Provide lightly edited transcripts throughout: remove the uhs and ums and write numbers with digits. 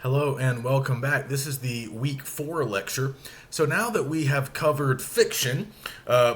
Hello and welcome back. This is the week 4 lecture. So now that we have covered fiction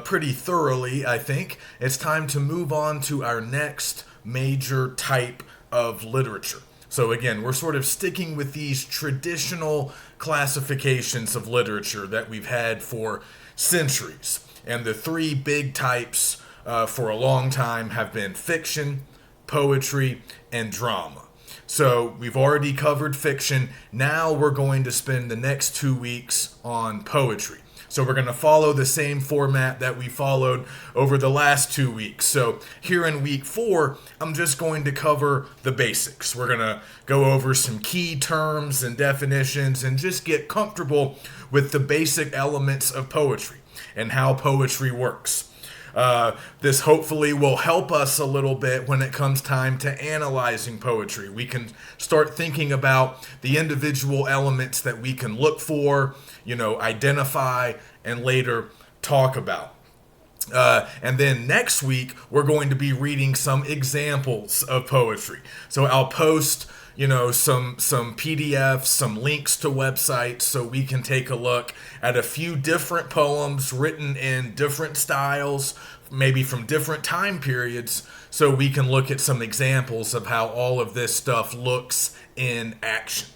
pretty thoroughly, I think, it's time to move on to our next major type of literature. So again, we're sort of sticking with these traditional classifications of literature that we've had for centuries. And the three big types for a long time have been fiction, poetry, and drama. So we've already covered fiction. Now we're going to spend the next 2 weeks on poetry. So we're going to follow the same format that we followed over the last 2 weeks. So here in week 4, I'm just going to cover the basics. We're going to go over some key terms and definitions and just get comfortable with the basic elements of poetry and how poetry works. This hopefully will help us a little bit when it comes time to analyzing poetry. We can start thinking about the individual elements that we can look for, identify, and later talk about. And then next week, we're going to be reading some examples of poetry. So I'll post some PDFs, some links to websites so we can take a look at a few different poems written in different styles, maybe from different time periods, so we can look at some examples of how all of this stuff looks in action.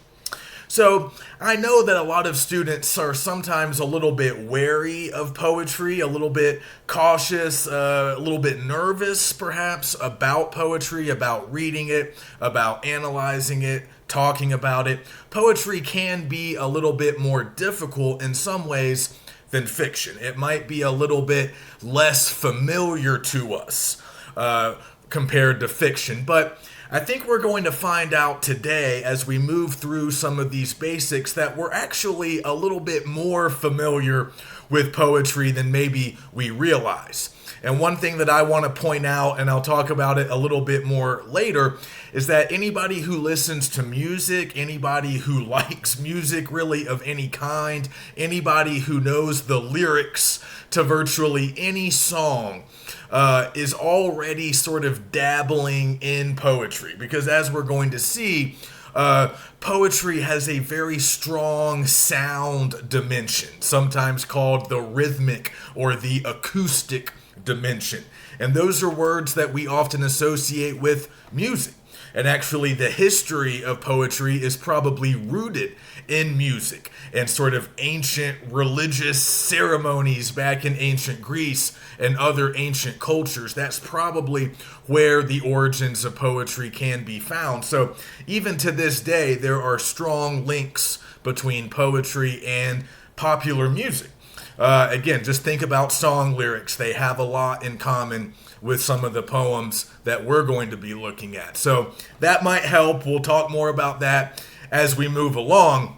So I know that a lot of students are sometimes a little bit wary of poetry, a little bit cautious, a little bit nervous perhaps about poetry, about reading it, about analyzing it, talking about it. Poetry can be a little bit more difficult in some ways than fiction. It might be a little bit less familiar to us compared to fiction, but I think we're going to find out today as we move through some of these basics that we're actually a little bit more familiar with poetry than maybe we realize. And one thing that I want to point out, and I'll talk about it a little bit more later, is that anybody who listens to music, anybody who likes music really of any kind, anybody who knows the lyrics to virtually any song, is already sort of dabbling in poetry. Because as we're going to see, poetry has a very strong sound dimension, sometimes called the rhythmic or the acoustic dimension. And those are words that we often associate with music. And actually, the history of poetry is probably rooted in music and sort of ancient religious ceremonies back in ancient Greece and other ancient cultures. That's probably where the origins of poetry can be found. So even to this day, there are strong links between poetry and popular music. Again, just think about song lyrics. They have a lot in common with some of the poems that we're going to be looking at. So that might help. We'll talk more about that as we move along.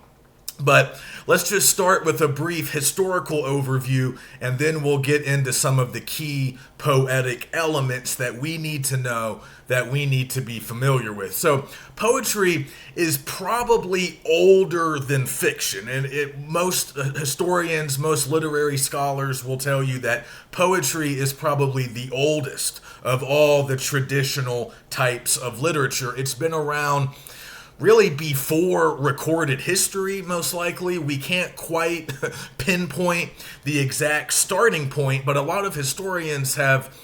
But let's just start with a brief historical overview, and then we'll get into some of the key poetic elements that we need to know, that we need to be familiar with. So poetry is probably older than fiction, and most historians, most literary scholars will tell you that poetry is probably the oldest of all the traditional types of literature. It's been around really before recorded history, most likely. We can't quite pinpoint the exact starting point, but a lot of historians have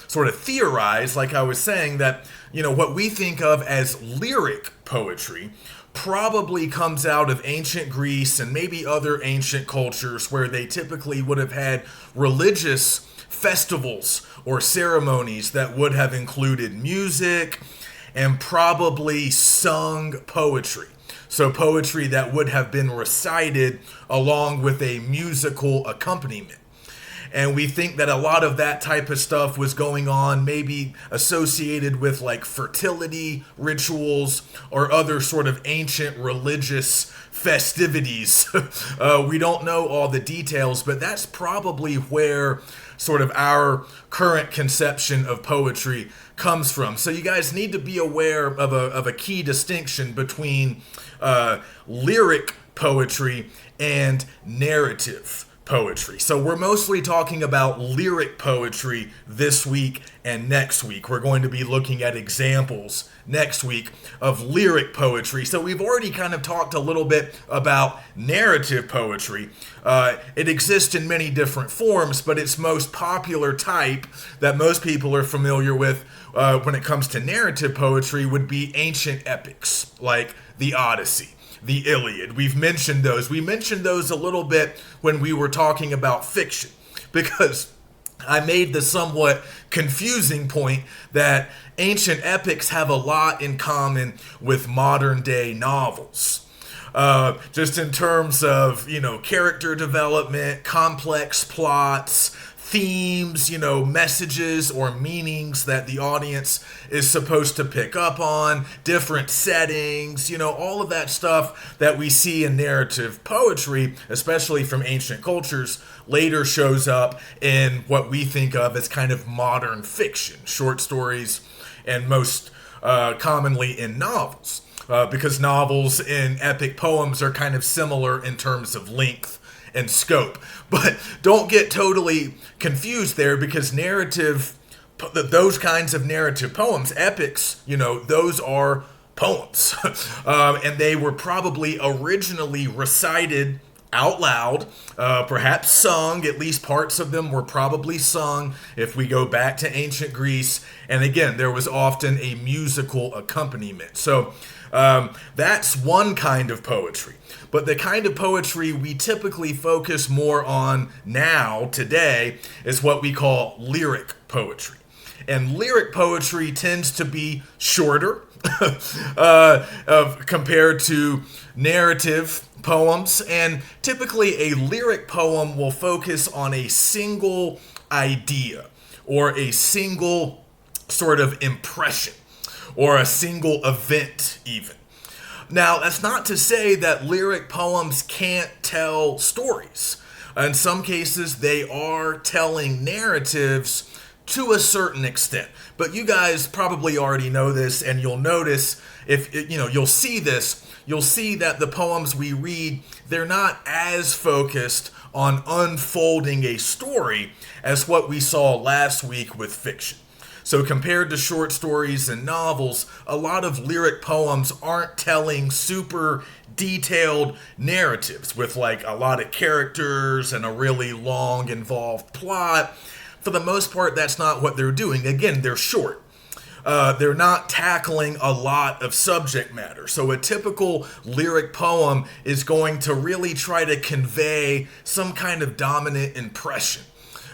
sort of theorized, like I was saying, that what we think of as lyric poetry probably comes out of ancient Greece and maybe other ancient cultures where they typically would have had religious festivals or ceremonies that would have included music and probably sung poetry. So poetry that would have been recited along with a musical accompaniment. And we think that a lot of that type of stuff was going on, maybe associated with like fertility rituals or other sort of ancient religious festivities. We don't know all the details, but that's probably where sort of our current conception of poetry comes from. So you guys need to be aware of a key distinction between lyric poetry and narrative poetry. So we're mostly talking about lyric poetry this week and next week. We're going to be looking at examples next week of lyric poetry. So we've already kind of talked a little bit about narrative poetry. It exists in many different forms, but its most popular type that most people are familiar with when it comes to narrative poetry would be ancient epics like the Odyssey, the Iliad. We've mentioned those. We mentioned those a little bit when we were talking about fiction, because I made the somewhat confusing point that ancient epics have a lot in common with modern day novels. Just in terms of, character development, complex plots, themes, messages or meanings that the audience is supposed to pick up on, different settings, all of that stuff that we see in narrative poetry, especially from ancient cultures, later shows up in what we think of as kind of modern fiction, short stories, and most commonly in novels. Because novels and epic poems are kind of similar in terms of length and scope. But don't get totally confused there, because those kinds of narrative poems, epics, those are poems. And they were probably originally recited out loud, perhaps sung. At least parts of them were probably sung if we go back to ancient Greece. And again, there was often a musical accompaniment. So that's one kind of poetry. But the kind of poetry we typically focus more on now, today, is what we call lyric poetry. And lyric poetry tends to be shorter compared to narrative poems. And typically a lyric poem will focus on a single idea or a single sort of impression or a single event even. Now, that's not to say that lyric poems can't tell stories. In some cases, they are telling narratives to a certain extent. But you guys probably already know this, and you'll notice, you'll see that the poems we read, they're not as focused on unfolding a story as what we saw last week with fiction. So compared to short stories and novels, a lot of lyric poems aren't telling super detailed narratives with like a lot of characters and a really long, involved plot. For the most part, that's not what they're doing. Again, they're short. They're not tackling a lot of subject matter. So a typical lyric poem is going to really try to convey some kind of dominant impression.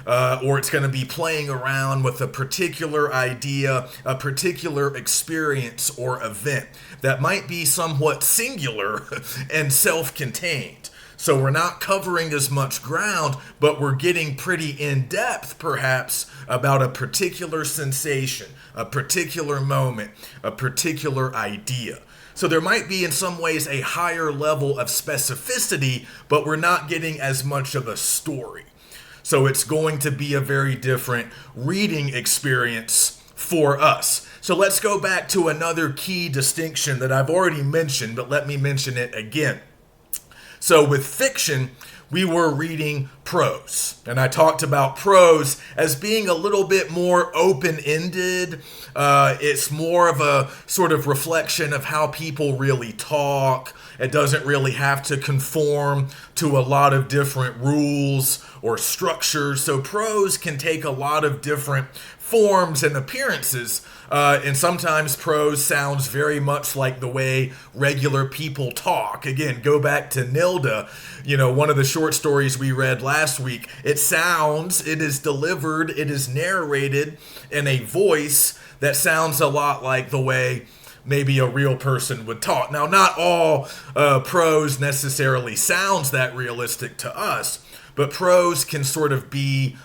Or it's going to be playing around with a particular idea, a particular experience or event that might be somewhat singular and self-contained. So we're not covering as much ground, but we're getting pretty in-depth, perhaps, about a particular sensation, a particular moment, a particular idea. So there might be in some ways a higher level of specificity, but we're not getting as much of a story. So it's going to be a very different reading experience for us. So let's go back to another key distinction that I've already mentioned, but let me mention it again. So with fiction, we were reading prose. And I talked about prose as being a little bit more open-ended. It's more of a sort of reflection of how people really talk. It doesn't really have to conform to a lot of different rules or structures. So prose can take a lot of different forms and appearances. And sometimes prose sounds very much like the way regular people talk. Again, go back to Nilda, one of the short stories we read last week. It is delivered, it is narrated in a voice that sounds a lot like the way maybe a real person would talk. Now, not all prose necessarily sounds that realistic to us, but prose can sort of be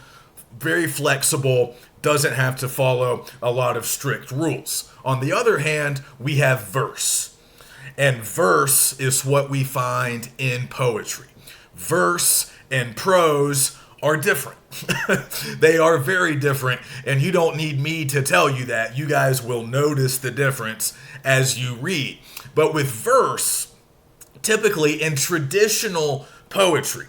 very flexible, doesn't have to follow a lot of strict rules. On the other hand, we have verse. And verse is what we find in poetry. Verse and prose are different. They are very different, and you don't need me to tell you that. You guys will notice the difference as you read. But with verse, typically in traditional poetry,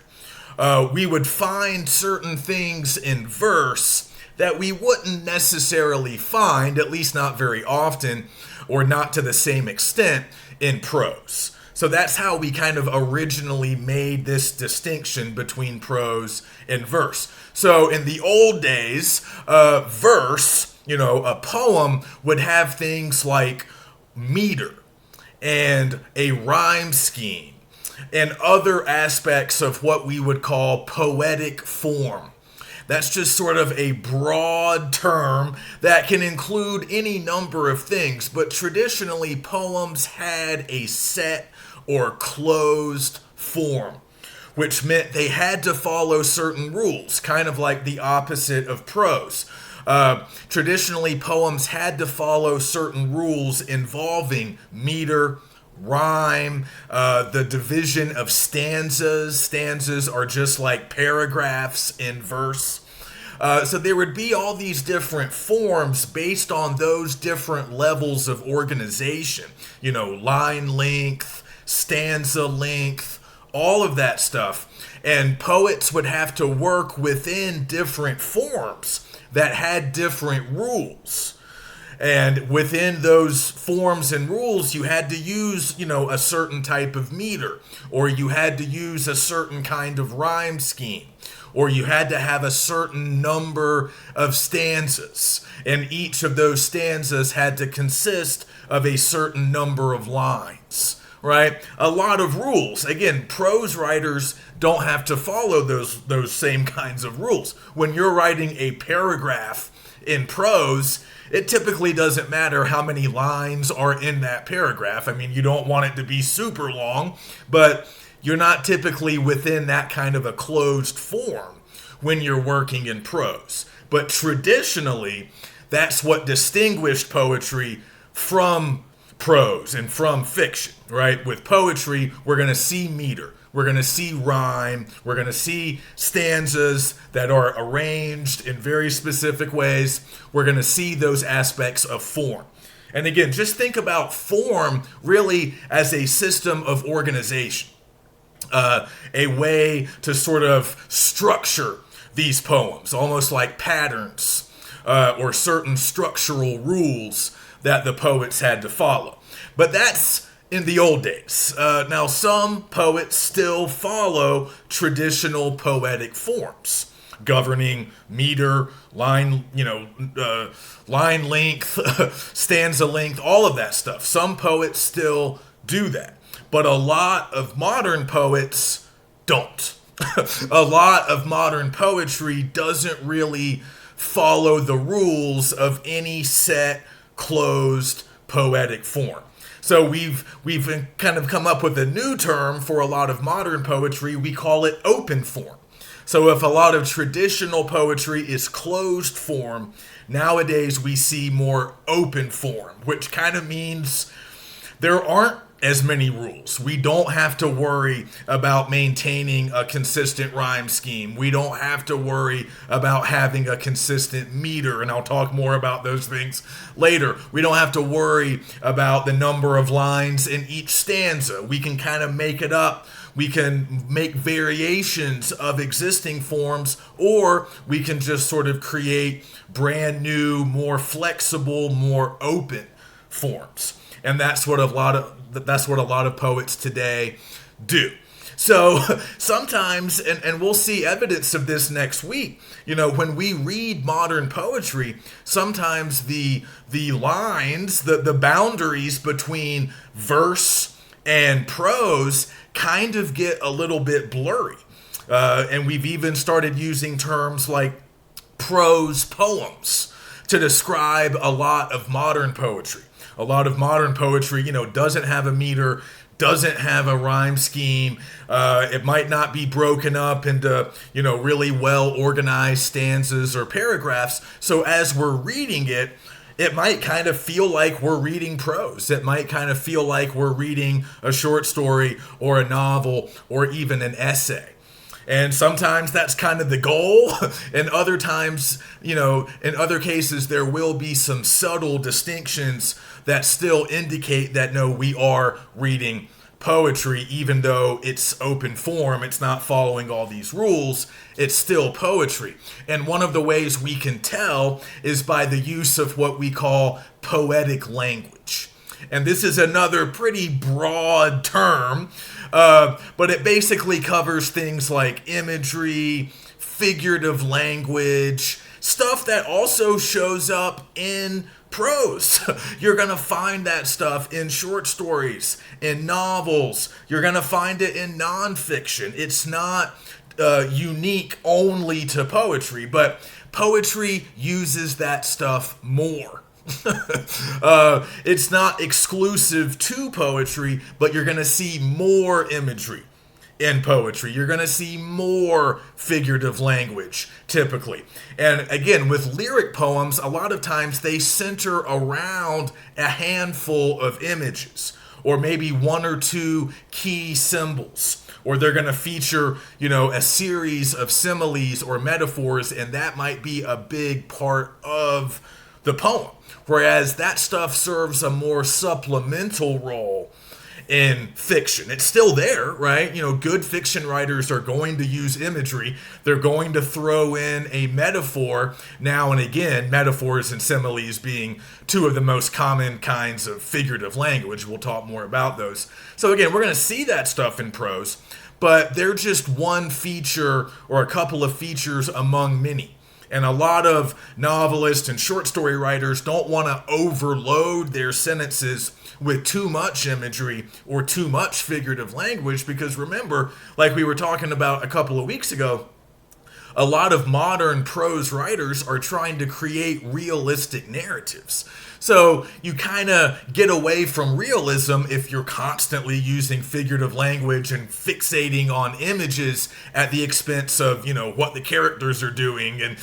we would find certain things in verse that we wouldn't necessarily find, at least not very often, or not to the same extent, in prose. So that's how we kind of originally made this distinction between prose and verse. So in the old days, verse, a poem would have things like meter and a rhyme scheme and other aspects of what we would call poetic form. That's just sort of a broad term that can include any number of things, but traditionally poems had a set or closed form, which meant they had to follow certain rules, kind of like the opposite of prose. Traditionally, poems had to follow certain rules involving meter, rhyme, the division of stanzas. Stanzas are just like paragraphs in verse. So there would be all these different forms based on those different levels of organization. Line length, stanza length, all of that stuff. And poets would have to work within different forms that had different rules. And within those forms and rules, you had to use, a certain type of meter, or you had to use a certain kind of rhyme scheme, or you had to have a certain number of stanzas. And each of those stanzas had to consist of a certain number of lines, right? A lot of rules. Again, prose writers don't have to follow those same kinds of rules. When you're writing a paragraph in prose, it typically doesn't matter how many lines are in that paragraph. I mean, you don't want it to be super long, but you're not typically within that kind of a closed form when you're working in prose. But traditionally, that's what distinguished poetry from prose and from fiction, right? With poetry, we're going to see meter. We're going to see rhyme. We're going to see stanzas that are arranged in very specific ways. We're going to see those aspects of form. And again, just think about form really as a system of organization, a way to sort of structure these poems, almost like patterns or certain structural rules that the poets had to follow. But that's in the old days. Now, some poets still follow traditional poetic forms governing meter, line length, stanza length, all of that stuff. Some poets still do that, but a lot of modern poets don't. A lot of modern poetry doesn't really follow the rules of any set, closed poetic form. So we've kind of come up with a new term for a lot of modern poetry. We call it open form. So if a lot of traditional poetry is closed form, nowadays we see more open form, which kind of means there aren't as many rules. We don't have to worry about maintaining a consistent rhyme scheme. We don't have to worry about having a consistent meter, and I'll talk more about those things later. We don't have to worry about the number of lines in each stanza. We can kind of make it up. We can make variations of existing forms, or we can just sort of create brand new, more flexible, more open forms. And that's what a lot of poets today do. So sometimes, and we'll see evidence of this next week, when we read modern poetry, sometimes the lines, the boundaries between verse and prose kind of get a little bit blurry. And we've even started using terms like prose poems to describe a lot of modern poetry. A lot of modern poetry, doesn't have a meter, doesn't have a rhyme scheme. It might not be broken up into, really well organized stanzas or paragraphs. So as we're reading it, it might kind of feel like we're reading prose. It might kind of feel like we're reading a short story or a novel or even an essay. And sometimes that's kind of the goal. And other times, in other cases, there will be some subtle distinctions that still indicate that, no, we are reading poetry, even though it's open form, it's not following all these rules, it's still poetry. And one of the ways we can tell is by the use of what we call poetic language. And this is another pretty broad term, but it basically covers things like imagery, figurative language, stuff that also shows up in prose. You're going to find that stuff in short stories, in novels. You're going to find it in nonfiction. It's not unique only to poetry, but poetry uses that stuff more. It's not exclusive to poetry, but you're going to see more imagery in poetry. You're going to see more figurative language, typically. And again, with lyric poems, a lot of times they center around a handful of images, or maybe one or two key symbols, or they're going to feature, a series of similes or metaphors, and that might be a big part of the poem. Whereas that stuff serves a more supplemental role in fiction. It's still there, right? Good fiction writers are going to use imagery. They're going to throw in a metaphor now and again, metaphors and similes being two of the most common kinds of figurative language. We'll talk more about those. So again, we're going to see that stuff in prose, but they're just one feature or a couple of features among many. And a lot of novelists and short story writers don't want to overload their sentences with too much imagery or too much figurative language, because remember, like we were talking about a couple of weeks ago, a lot of modern prose writers are trying to create realistic narratives. So you kind of get away from realism if you're constantly using figurative language and fixating on images at the expense of, what the characters are doing and,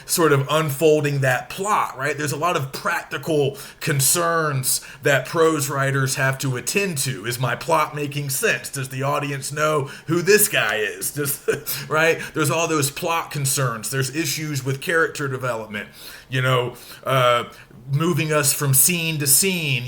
sort of unfolding that plot, right? There's a lot of practical concerns that prose writers have to attend to. Is my plot making sense? Does the audience know who this guy is? Right? There's all those plot concerns. There's issues with character development, moving us from scene to scene,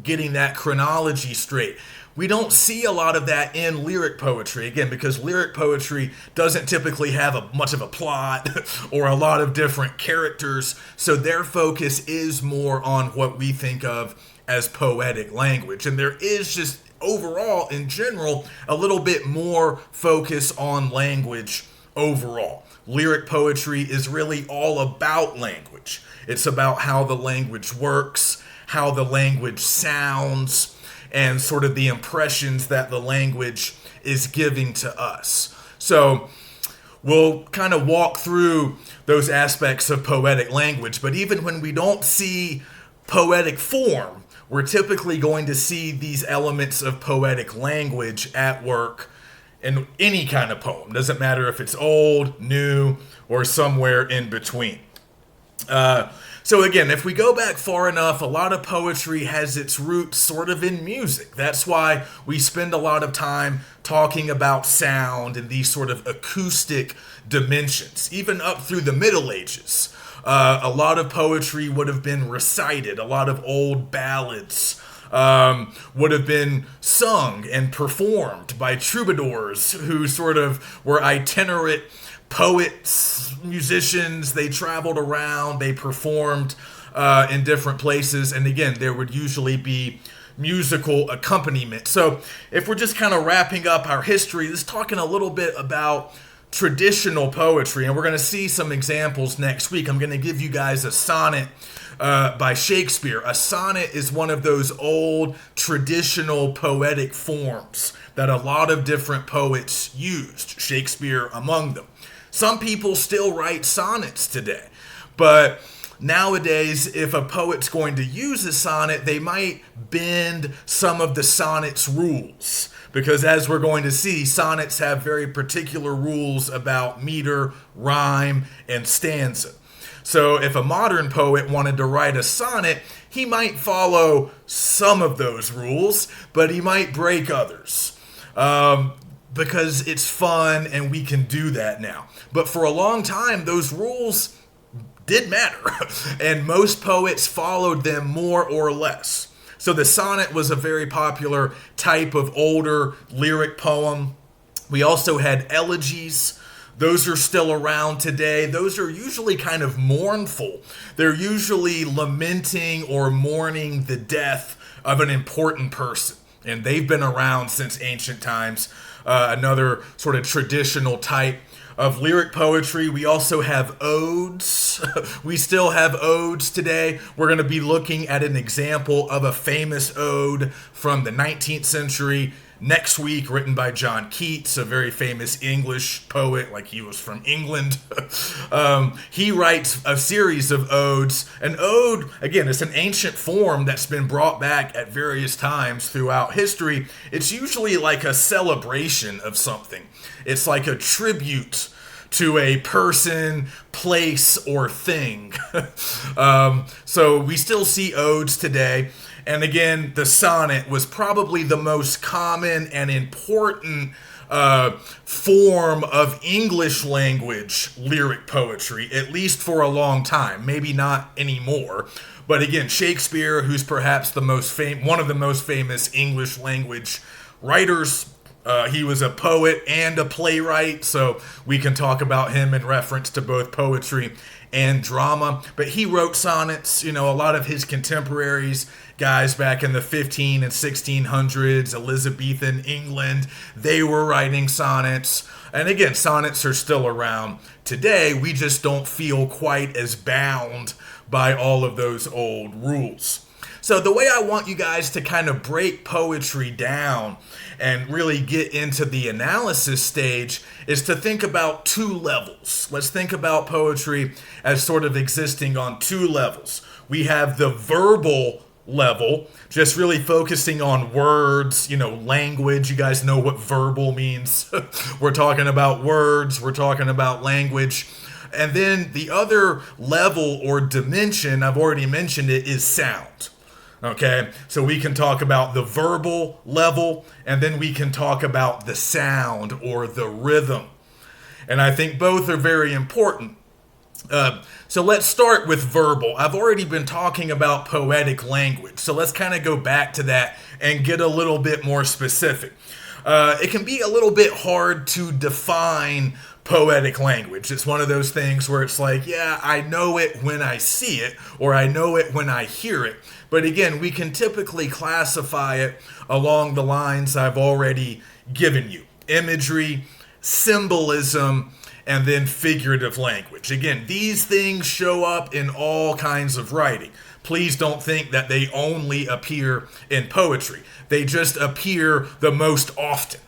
getting that chronology straight. We don't see a lot of that in lyric poetry, again, because lyric poetry doesn't typically have much of a plot or a lot of different characters, so their focus is more on what we think of as poetic language. And there is just overall, in general, a little bit more focus on language overall. Lyric poetry is really all about language. It's about how the language works, how the language sounds, and sort of the impressions that the language is giving to us. So we'll kind of walk through those aspects of poetic language, but even when we don't see poetic form, we're typically going to see these elements of poetic language at work in any kind of poem. Doesn't matter if it's old, new, or somewhere in between. So again, if we go back far enough, a lot of poetry has its roots sort of in music. That's why we spend a lot of time talking about sound and these sort of acoustic dimensions, even up through the Middle Ages. A lot of poetry would have been recited. A lot of old ballads would have been sung and performed by troubadours who sort of were itinerant poets, musicians. They traveled around, they performed in different places, and again, there would usually be musical accompaniment. So if we're just kind of wrapping up our history, let's talking a little bit about traditional poetry, and we're going to see some examples next week. I'm going to give you guys a sonnet by Shakespeare. A sonnet is one of those old traditional poetic forms that a lot of different poets used, Shakespeare among them. Some people still write sonnets today, but nowadays, if a poet's going to use a sonnet, they might bend some of the sonnet's rules, because as we're going to see, sonnets have very particular rules about meter, rhyme, and stanza. So if a modern poet wanted to write a sonnet, he might follow some of those rules, but he might break others. Because it's fun and we can do that now. But for a long time, those rules did matter, and most poets followed them more or less. So the sonnet was a very popular type of older lyric poem. We also had elegies. Those are still around today. Those are usually kind of mournful. They're usually lamenting or mourning the death of an important person. And they've been around since ancient times. Another sort of traditional type of lyric poetry. We also have odes. We still have odes today. We're going to be looking at an example of a famous ode from the 19th century next week, written by John Keats, a very famous English poet, like he was from England. He writes a series of odes. An ode, again, it's an ancient form that's been brought back at various times throughout history. It's usually like a celebration of something. It's like a tribute to a person, place, or thing. So we still see odes today. And again, the sonnet was probably the most common and important form of English language lyric poetry, at least for a long time. Maybe not anymore. But again, Shakespeare, who's perhaps the one of the most famous English language writers, he was a poet and a playwright, so we can talk about him in reference to both poetry and drama. But he wrote sonnets. A lot of his contemporaries, guys back in the 15 and 1600s, Elizabethan England, they were writing sonnets. And again, sonnets are still around today. We just don't feel quite as bound by all of those old rules. So the way I want you guys to kind of break poetry down and really get into the analysis stage is to think about two levels. Let's think about poetry as sort of existing on two levels. We have the verbal level, just really focusing on words, language. You guys know what verbal means. We're talking about words, we're talking about language. And then the other level or dimension, I've already mentioned it, is sound. Okay, so we can talk about the verbal level, and then we can talk about the sound or the rhythm. And I think both are very important. So let's start with verbal. I've already been talking about poetic language, so let's kind of go back to that and get a little bit more specific. It can be a little bit hard to define poetic language. It's one of those things where it's like, yeah, I know it when I see it, or I know it when I hear it. But again, we can typically classify it along the lines I've already given you. Imagery, symbolism, and then figurative language. Again, these things show up in all kinds of writing. Please don't think that they only appear in poetry. They just appear the most often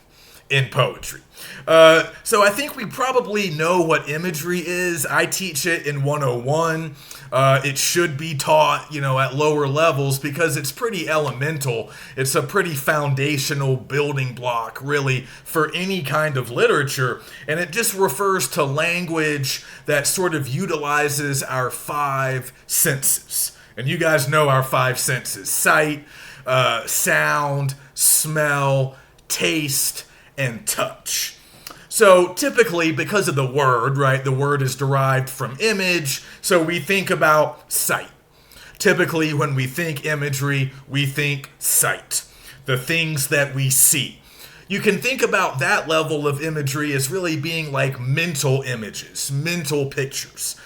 in poetry. So I think we probably know what imagery is. I teach it in 101. It should be taught, at lower levels because it's pretty elemental. It's a pretty foundational building block, really, for any kind of literature. And it just refers to language that sort of utilizes our five senses. And you guys know our five senses: sight, sound, smell, taste, and touch. So typically, because of the word, right, the word is derived from image, so we think about sight. Typically, when we think imagery, we think sight, the things that we see. You can think about that level of imagery as really being like mental images, mental pictures.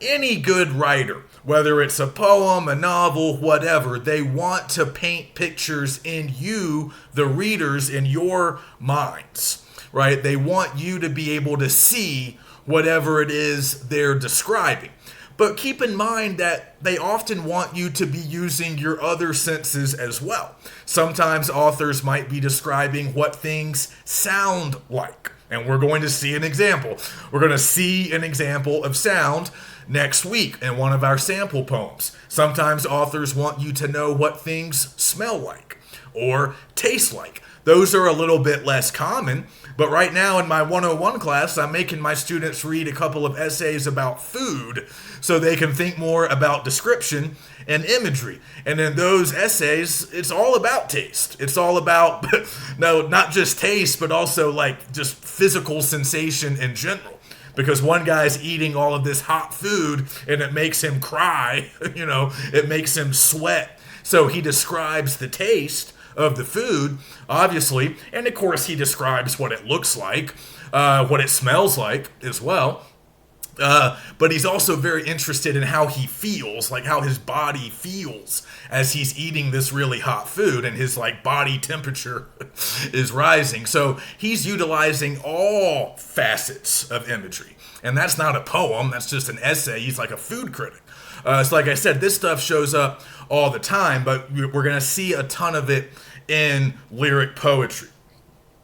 Any good writer, whether it's a poem, a novel, whatever, they want to paint pictures in you, the readers, in your minds. Right? They want you to be able to see whatever it is they're describing. But keep in mind that they often want you to be using your other senses as well. Sometimes authors might be describing what things sound like. And we're going to see an example. We're going to see an example of sound next week in one of our sample poems. Sometimes authors want you to know what things smell like or taste like. Those are a little bit less common. But right now in my 101 class, I'm making my students read a couple of essays about food so they can think more about description and imagery. And in those essays, it's all about taste. It's all about, no, not just taste, but also like just physical sensation in general. Because one guy's eating all of this hot food and it makes him cry, it makes him sweat. So he describes the taste of the food, obviously, and of course he describes what it looks like, what it smells like as well. But he's also very interested in how he feels, like how his body feels as he's eating this really hot food, and his like body temperature is rising. So he's utilizing all facets of imagery. And that's not a poem, that's just an essay. He's like a food critic. So like I said, this stuff shows up all the time, but we're going to see a ton of it in lyric poetry.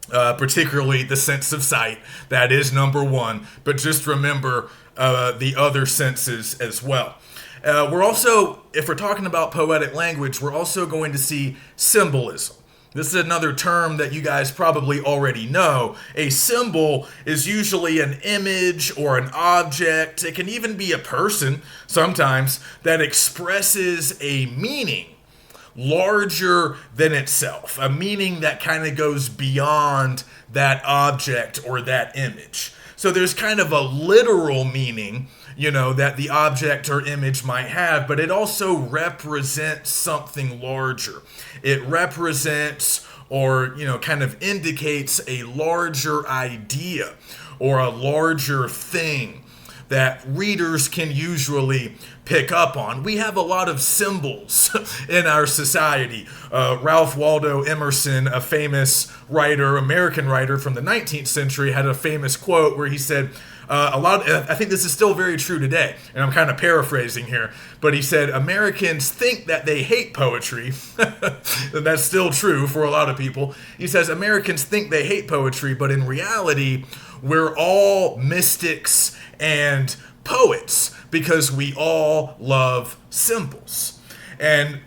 Particularly the sense of sight. That is number one. But just remember the other senses as well. We're also, if we're talking about poetic language, we're also going to see symbolism. This is another term that you guys probably already know. A symbol is usually an image or an object. It can even be a person sometimes that expresses a meaning larger than itself, a meaning that kind of goes beyond that object or that image. So there's kind of a literal meaning, that the object or image might have, but it also represents something larger. It represents or, kind of indicates a larger idea or a larger thing that readers can usually pick up on. We have a lot of symbols in our society. Ralph Waldo Emerson, a famous writer, American writer from the 19th century, had a famous quote where he said, I think this is still very true today, and I'm kind of paraphrasing here, but he said, Americans think that they hate poetry. And that's still true for a lot of people. He says, Americans think they hate poetry, but in reality, we're all mystics and poets because we all love symbols. And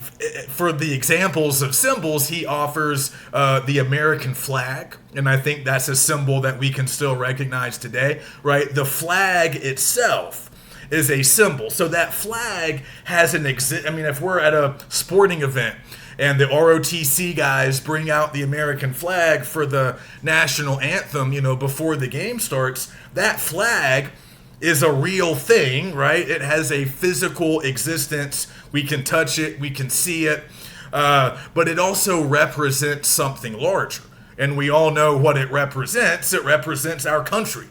for the examples of symbols, he offers the American flag. And I think that's a symbol that we can still recognize today, right? The flag itself is a symbol. So that flag has if we're at a sporting event and the ROTC guys bring out the American flag for the national anthem, before the game starts, that flag is a real thing, right? It has a physical existence. We can touch it, we can see it, but it also represents something larger. And we all know what it represents. It represents our country.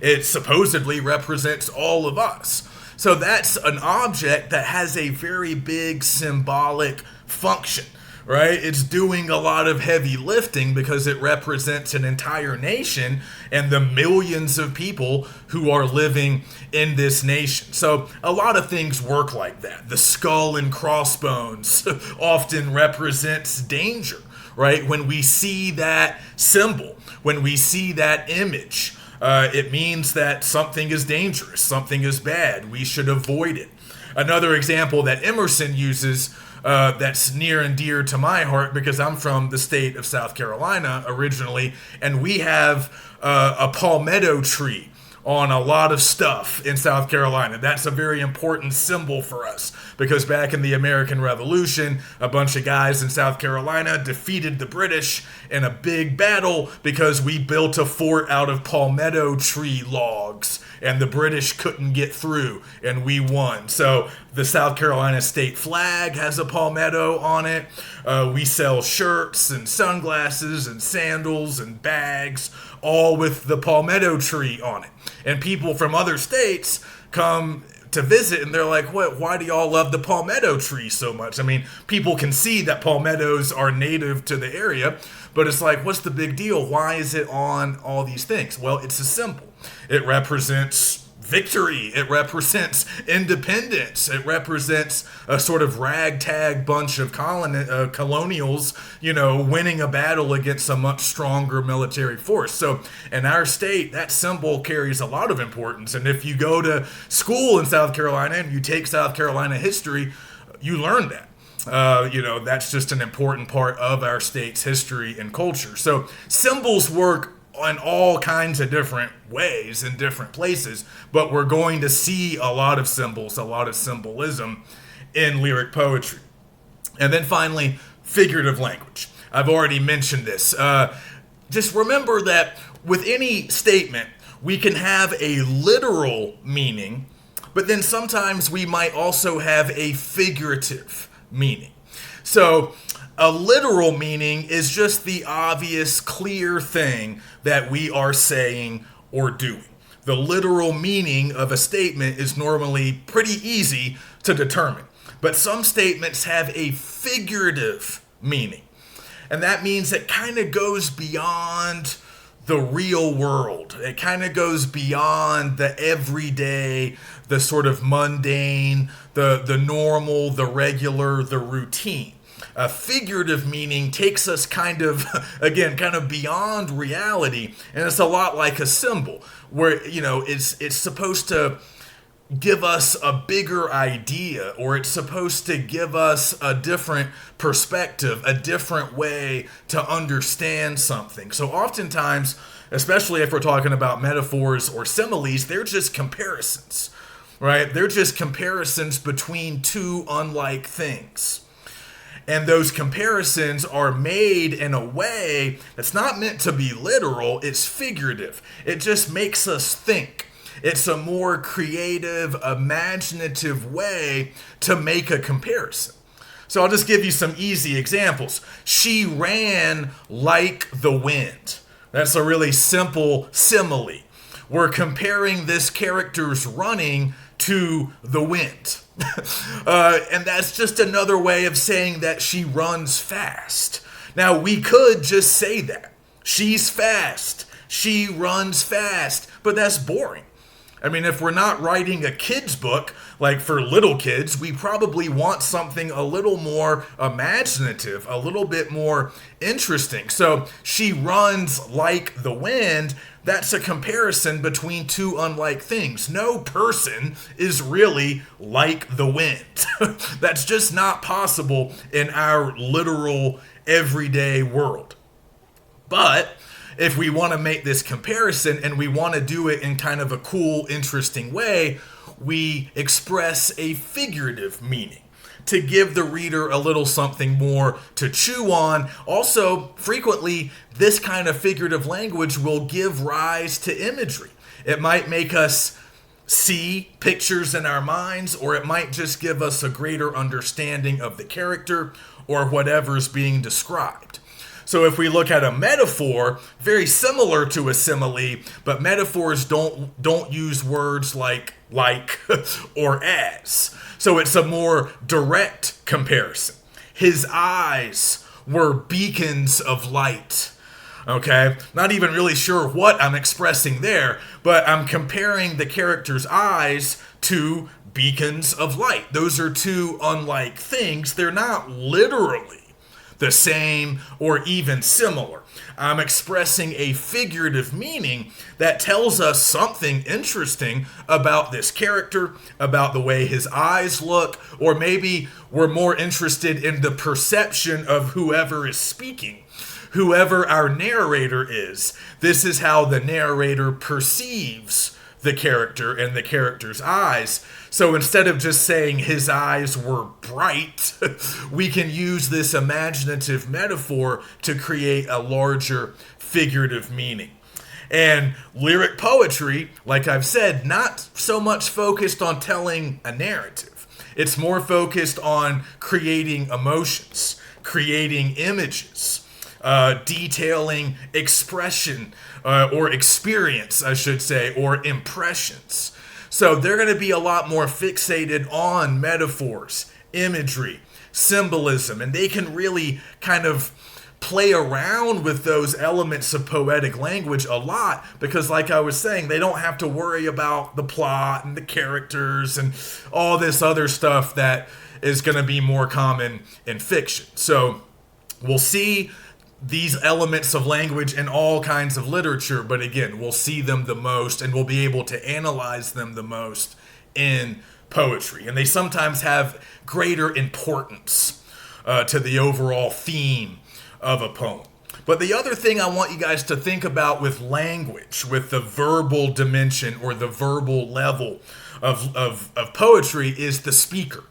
It supposedly represents all of us. So that's an object that has a very big symbolic function, right? It's doing a lot of heavy lifting because it represents an entire nation and the millions of people who are living in this nation. So a lot of things work like that. The skull and crossbones often represents danger, right? When we see that symbol, when we see that image, it means that something is dangerous, something is bad, we should avoid it. Another example that Emerson uses that's near and dear to my heart because I'm from the state of South Carolina originally, and we have a palmetto tree on a lot of stuff in South Carolina. That's a very important symbol for us because back in the American Revolution, a bunch of guys in South Carolina defeated the British in a big battle because we built a fort out of palmetto tree logs and the British couldn't get through and we won. So the South Carolina state flag has a palmetto on it. We sell shirts and sunglasses and sandals and bags, all with the palmetto tree on it. And people from other states come to visit and they're like, what? Why do y'all love the palmetto tree so much? I mean, people can see that palmettos are native to the area, but it's like, what's the big deal? Why is it on all these things? Well, it's a symbol. It represents victory. It represents independence. It represents a sort of ragtag bunch of colonials, winning a battle against a much stronger military force. So in our state, that symbol carries a lot of importance. And if you go to school in South Carolina and you take South Carolina history, you learn that. That's just an important part of our state's history and culture. So symbols work in all kinds of different ways in different places, but we're going to see a lot of symbols, a lot of symbolism in lyric poetry. And then finally, figurative language. I've already mentioned this. Just remember that with any statement, we can have a literal meaning, but then sometimes we might also have a figurative meaning. So a literal meaning is just the obvious, clear thing that we are saying or doing. The literal meaning of a statement is normally pretty easy to determine. But some statements have a figurative meaning. And that means it kind of goes beyond the real world. It kind of goes beyond the everyday, the sort of mundane, the normal, the regular, the routine. A figurative meaning takes us kind of beyond reality, and it's a lot like a symbol, where, it's supposed to give us a bigger idea, or it's supposed to give us a different perspective, a different way to understand something. So oftentimes, especially if we're talking about metaphors or similes, they're just comparisons, right? They're just comparisons between two unlike things. And those comparisons are made in a way that's not meant to be literal, it's figurative. It just makes us think. It's a more creative, imaginative way to make a comparison. So I'll just give you some easy examples. She ran like the wind. That's a really simple simile. We're comparing this character's running to the wind. And that's just another way of saying that she runs fast. Now, we could just say that. She's fast. She runs fast. But that's boring. I mean, if we're not writing a kid's book, like for little kids, we probably want something a little more imaginative, a little bit more interesting. So she runs like the wind. That's a comparison between two unlike things. No person is really like the wind. That's just not possible in our literal everyday world. But if we want to make this comparison and we want to do it in kind of a cool, interesting way, we express a figurative meaning to give the reader a little something more to chew on. Also, frequently, this kind of figurative language will give rise to imagery. It might make us see pictures in our minds, or it might just give us a greater understanding of the character or whatever's being described. So if we look at a metaphor, very similar to a simile, but metaphors don't use words like or as. So it's a more direct comparison. His eyes were beacons of light. Okay? Not even really sure what I'm expressing there, but I'm comparing the character's eyes to beacons of light. Those are two unlike things. They're not literally the same or even similar. I'm expressing a figurative meaning that tells us something interesting about this character, about the way his eyes look, or maybe we're more interested in the perception of whoever is speaking. Whoever our narrator is, this is how the narrator perceives the character and the character's eyes. So instead of just saying his eyes were bright, we can use this imaginative metaphor to create a larger figurative meaning. And lyric poetry, like I've said, not so much focused on telling a narrative. It's more focused on creating emotions, creating images, detailing expression or experience, I should say, or impressions. So they're going to be a lot more fixated on metaphors, imagery, symbolism, and they can really kind of play around with those elements of poetic language a lot because, like I was saying, they don't have to worry about the plot and the characters and all this other stuff that is going to be more common in fiction. So we'll see these elements of language in all kinds of literature, but again, we'll see them the most and we'll be able to analyze them the most in poetry. And they sometimes have greater importance to the overall theme of a poem. But the other thing I want you guys to think about with language, with the verbal dimension or the verbal level of poetry, is the speaker.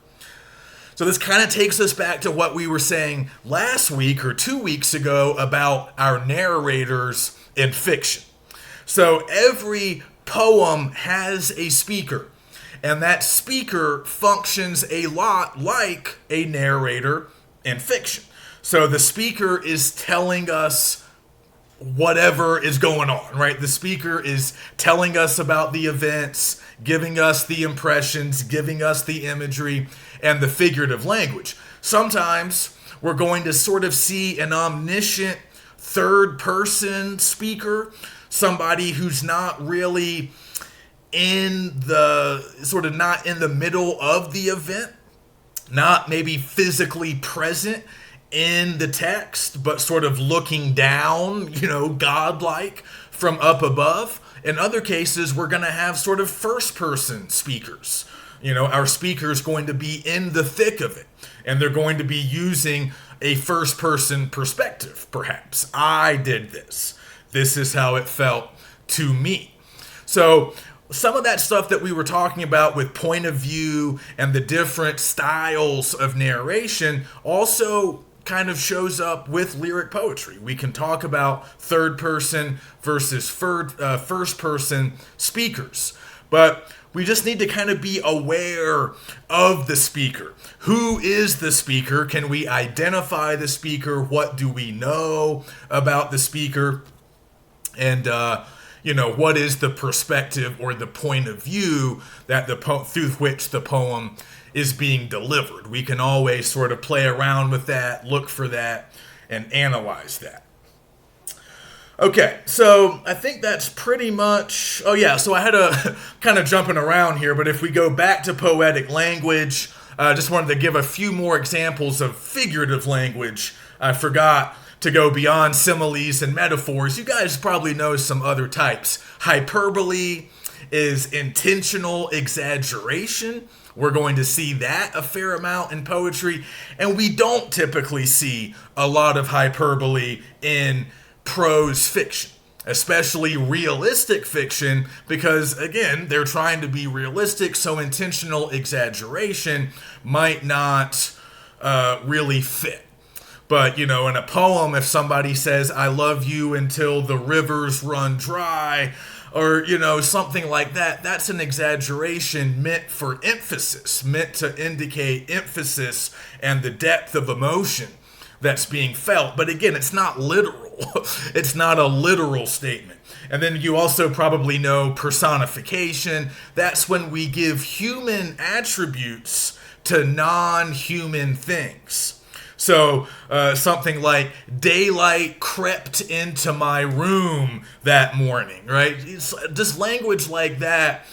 So this kind of takes us back to what we were saying last week or 2 weeks ago about our narrators in fiction. So every poem has a speaker. And that speaker functions a lot like a narrator in fiction. So the speaker is telling us whatever is going on, right? The speaker is telling us about the events, giving us the impressions, giving us the imagery, and the figurative language. Sometimes we're going to sort of see an omniscient third person speaker, somebody who's not really not in the middle of the event, not maybe physically present in the text, but sort of looking down, godlike from up above. In other cases, we're going to have sort of first person speakers. Our speaker is going to be in the thick of it, and they're going to be using a first person perspective, perhaps. I did this. This is how it felt to me. So some of that stuff that we were talking about with point of view and the different styles of narration also kind of shows up with lyric poetry. We can talk about third person versus first person speakers, but we just need to kind of be aware of the speaker. Who is the speaker? Can we identify the speaker? What do we know about the speaker? And what is the perspective or the point of view that through which the poem is being delivered? We can always sort of play around with that, look for that, and analyze that. Okay, so I think that's pretty much... Oh yeah, so I had a kind of jumping around here, but if we go back to poetic language, I just wanted to give a few more examples of figurative language. I forgot to go beyond similes and metaphors. You guys probably know some other types. Hyperbole is intentional exaggeration. We're going to see that a fair amount in poetry, and we don't typically see a lot of hyperbole in prose fiction, especially realistic fiction, because again, they're trying to be realistic, so intentional exaggeration might not really fit. But, in a poem, if somebody says, I love you until the rivers run dry, or, something like that, that's an exaggeration meant for emphasis, meant to indicate emphasis and the depth of emotion that's being felt. But again, it's not literal. It's not a literal statement. And then you also probably know personification. That's when we give human attributes to non-human things. So something like daylight crept into my room that morning, right? Just language like that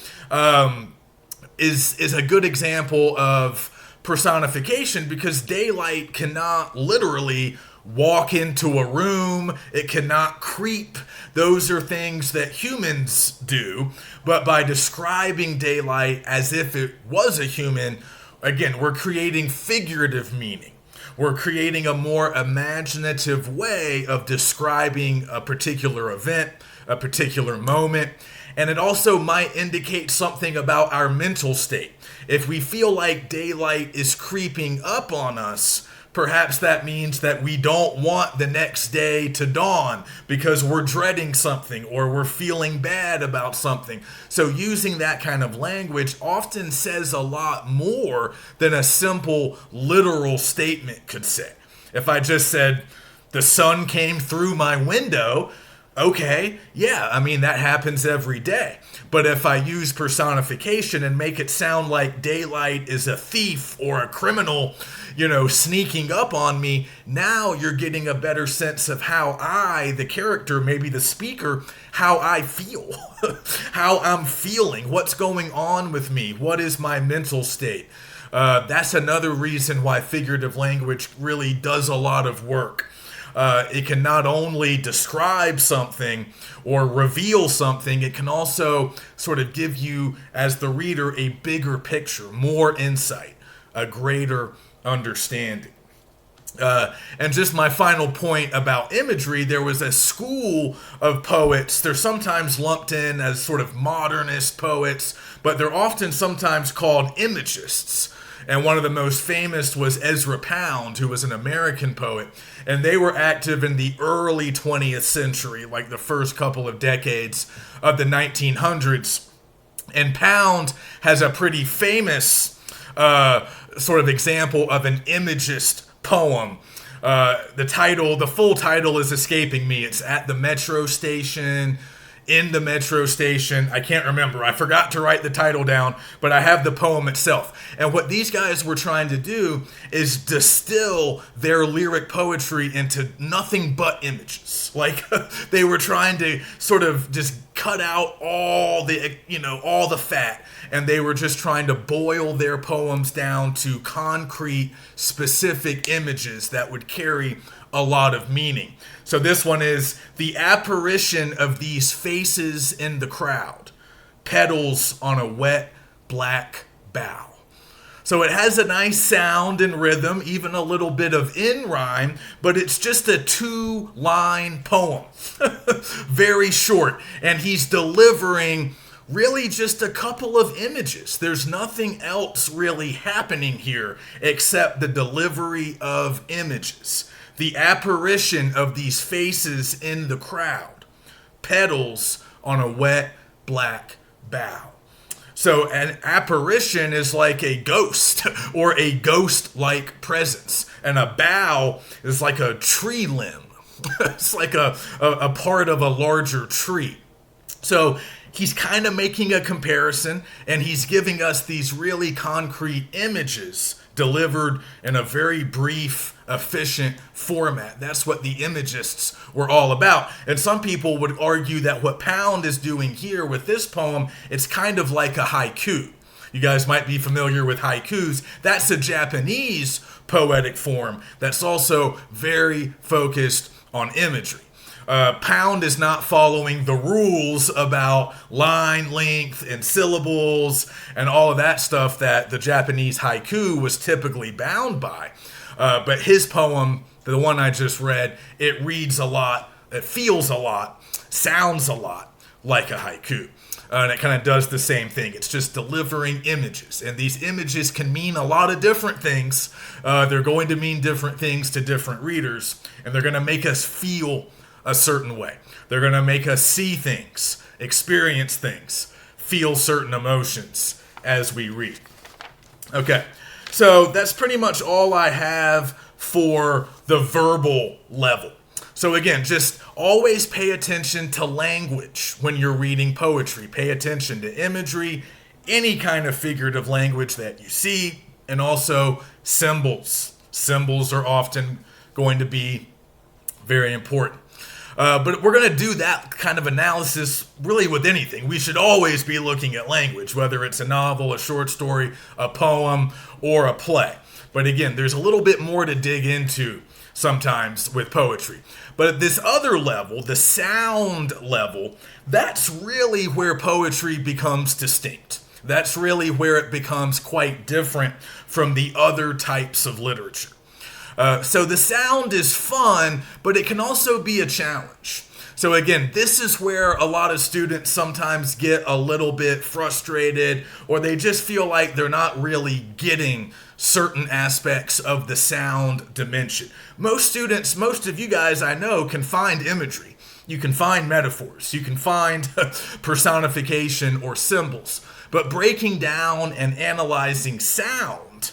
is a good example of personification, because daylight cannot literally walk into a room. It cannot creep. Those are things that humans do. But by describing daylight as if it was a human, again, we're creating figurative meaning. We're creating a more imaginative way of describing a particular event, a particular moment. And it also might indicate something about our mental state. If we feel like daylight is creeping up on us, perhaps that means that we don't want the next day to dawn because we're dreading something or we're feeling bad about something. So using that kind of language often says a lot more than a simple literal statement could say. If I just said, the sun came through my window, okay, yeah, that happens every day. But if I use personification and make it sound like daylight is a thief or a criminal, sneaking up on me, now you're getting a better sense of how I, the character, maybe the speaker, how I feel, how I'm feeling, what's going on with me, what is my mental state. That's another reason why figurative language really does a lot of work. It can not only describe something or reveal something, it can also sort of give you, as the reader, a bigger picture, more insight, a greater understanding. And just my final point about imagery, there was a school of poets. They're sometimes lumped in as sort of modernist poets, but they're often sometimes called imagists. And one of the most famous was Ezra Pound, who was an American poet. And they were active in the early 20th century, like the first couple of decades of the 1900s. And Pound has a pretty famous sort of example of an imagist poem. The full title is escaping me. It's At the Metro Station, In the Metro Station. I can't remember. I forgot to write the title down, but I have the poem itself. And what these guys were trying to do is distill their lyric poetry into nothing but images. Like they were trying to sort of just cut out all the fat, and they were just trying to boil their poems down to concrete, specific images that would carry a lot of meaning. So this one is the apparition of these faces in the crowd, petals on a wet black bough. So it has a nice sound and rhythm, even a little bit of in rhyme, but it's just a 2-line poem. Very short. And he's delivering really just a couple of images. There's nothing else really happening here except the delivery of images. The apparition of these faces in the crowd, petals on a wet black bough. So an apparition is like a ghost or a ghost-like presence. And a bough is like a tree limb. It's like a part of a larger tree. So he's kind of making a comparison, and he's giving us these really concrete images delivered in a very brief, efficient format. That's what the imagists were all about. And some people would argue that what Pound is doing here with this poem, it's kind of like a haiku. You guys might be familiar with haikus. That's a Japanese poetic form that's also very focused on imagery. Pound is not following the rules about line length and syllables and all of that stuff that the Japanese haiku was typically bound by. But his poem, the one I just read, it reads a lot, it feels a lot, sounds a lot like a haiku. And it kind of does the same thing. It's just delivering images. And these images can mean a lot of different things. They're going to mean different things to different readers. And they're going to make us feel a certain way. They're going to make us see things, experience things, feel certain emotions as we read. Okay, so that's pretty much all I have for the verbal level. So again, just always pay attention to language when you're reading poetry. Pay attention to imagery, any kind of figurative language that you see, and also symbols. Symbols are often going to be very important. But we're going to do that kind of analysis really with anything. We should always be looking at language, whether it's a novel, a short story, a poem, or a play. But again, there's a little bit more to dig into sometimes with poetry. But at this other level, the sound level, that's really where poetry becomes distinct. That's really where it becomes quite different from the other types of literature. So the sound is fun, but it can also be a challenge. So again, this is where a lot of students sometimes get a little bit frustrated, or they just feel like they're not really getting certain aspects of the sound dimension. Most students, most of you guys I know, can find imagery. You can find metaphors. You can find personification or symbols. But breaking down and analyzing sound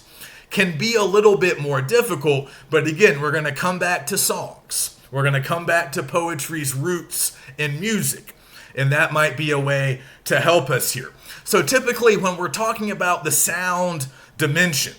can be a little bit more difficult, but again, we're going to come back to songs. We're going to come back to poetry's roots in music, and that might be a way to help us here. So typically when we're talking about the sound dimension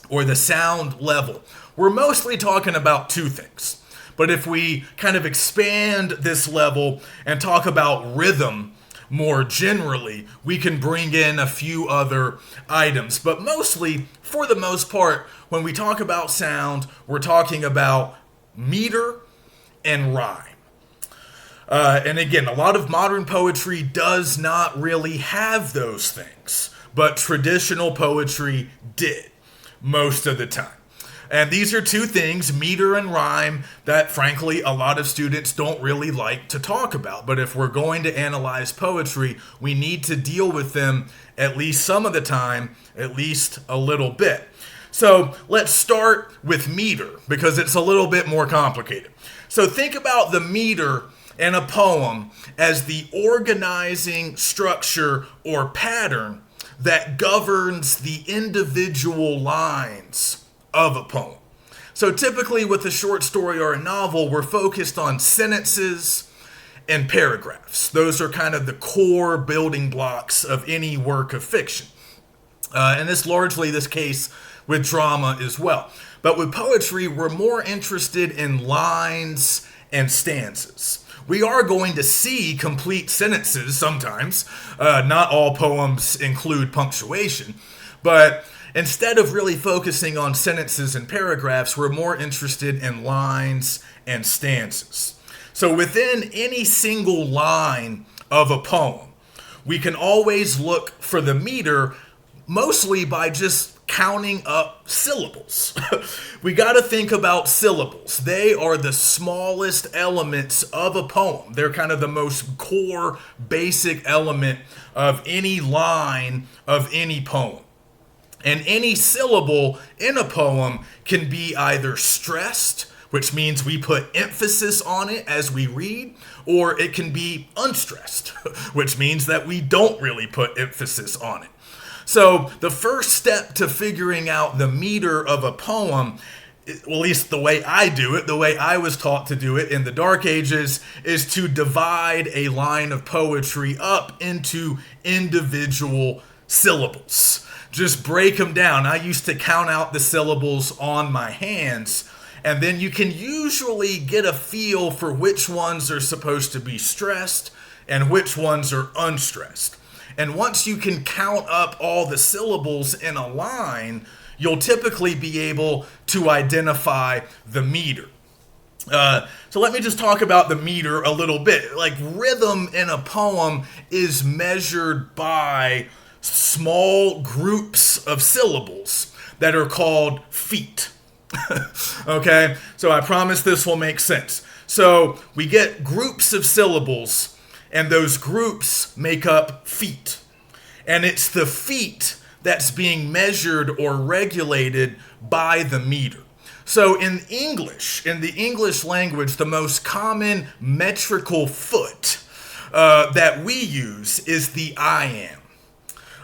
or the sound level, we're mostly talking about two things. But if we kind of expand this level and talk about rhythm more generally, we can bring in a few other items. But mostly, for the most part, when we talk about sound, we're talking about meter and rhyme. And again, a lot of modern poetry does not really have those things, but traditional poetry did most of the time. And these are two things, meter and rhyme, that frankly a lot of students don't really like to talk about. But if we're going to analyze poetry, we need to deal with them at least some of the time, at least a little bit. So let's start with meter, because it's a little bit more complicated. So think about the meter in a poem as the organizing structure or pattern that governs the individual lines of a poem. So typically with a short story or a novel, we're focused on sentences and paragraphs. Those are kind of the core building blocks of any work of fiction. And it's largely this case with drama as well. But with poetry, we're more interested in lines and stanzas. We are going to see complete sentences sometimes. Not all poems include punctuation. But instead of really focusing on sentences and paragraphs, we're more interested in lines and stanzas. So within any single line of a poem, we can always look for the meter mostly by just counting up syllables. We got to think about syllables. They are the smallest elements of a poem. They're kind of the most core, basic element of any line of any poem. And any syllable in a poem can be either stressed, which means we put emphasis on it as we read, or it can be unstressed, which means that we don't really put emphasis on it. So the first step to figuring out the meter of a poem, at least the way I do it, the way I was taught to do it in the Dark Ages, is to divide a line of poetry up into individual syllables. Just break them down. I used to count out the syllables on my hands, and then you can usually get a feel for which ones are supposed to be stressed and which ones are unstressed. And once you can count up all the syllables in a line, you'll typically be able to identify the meter. So let me just talk about the meter a little bit. Like, rhythm in a poem is measured by small groups of syllables that are called feet. Okay, so I promise this will make sense. So we get groups of syllables, and those groups make up feet. And it's the feet that's being measured or regulated by the meter. So in the English language, the most common metrical foot that we use is the iamb.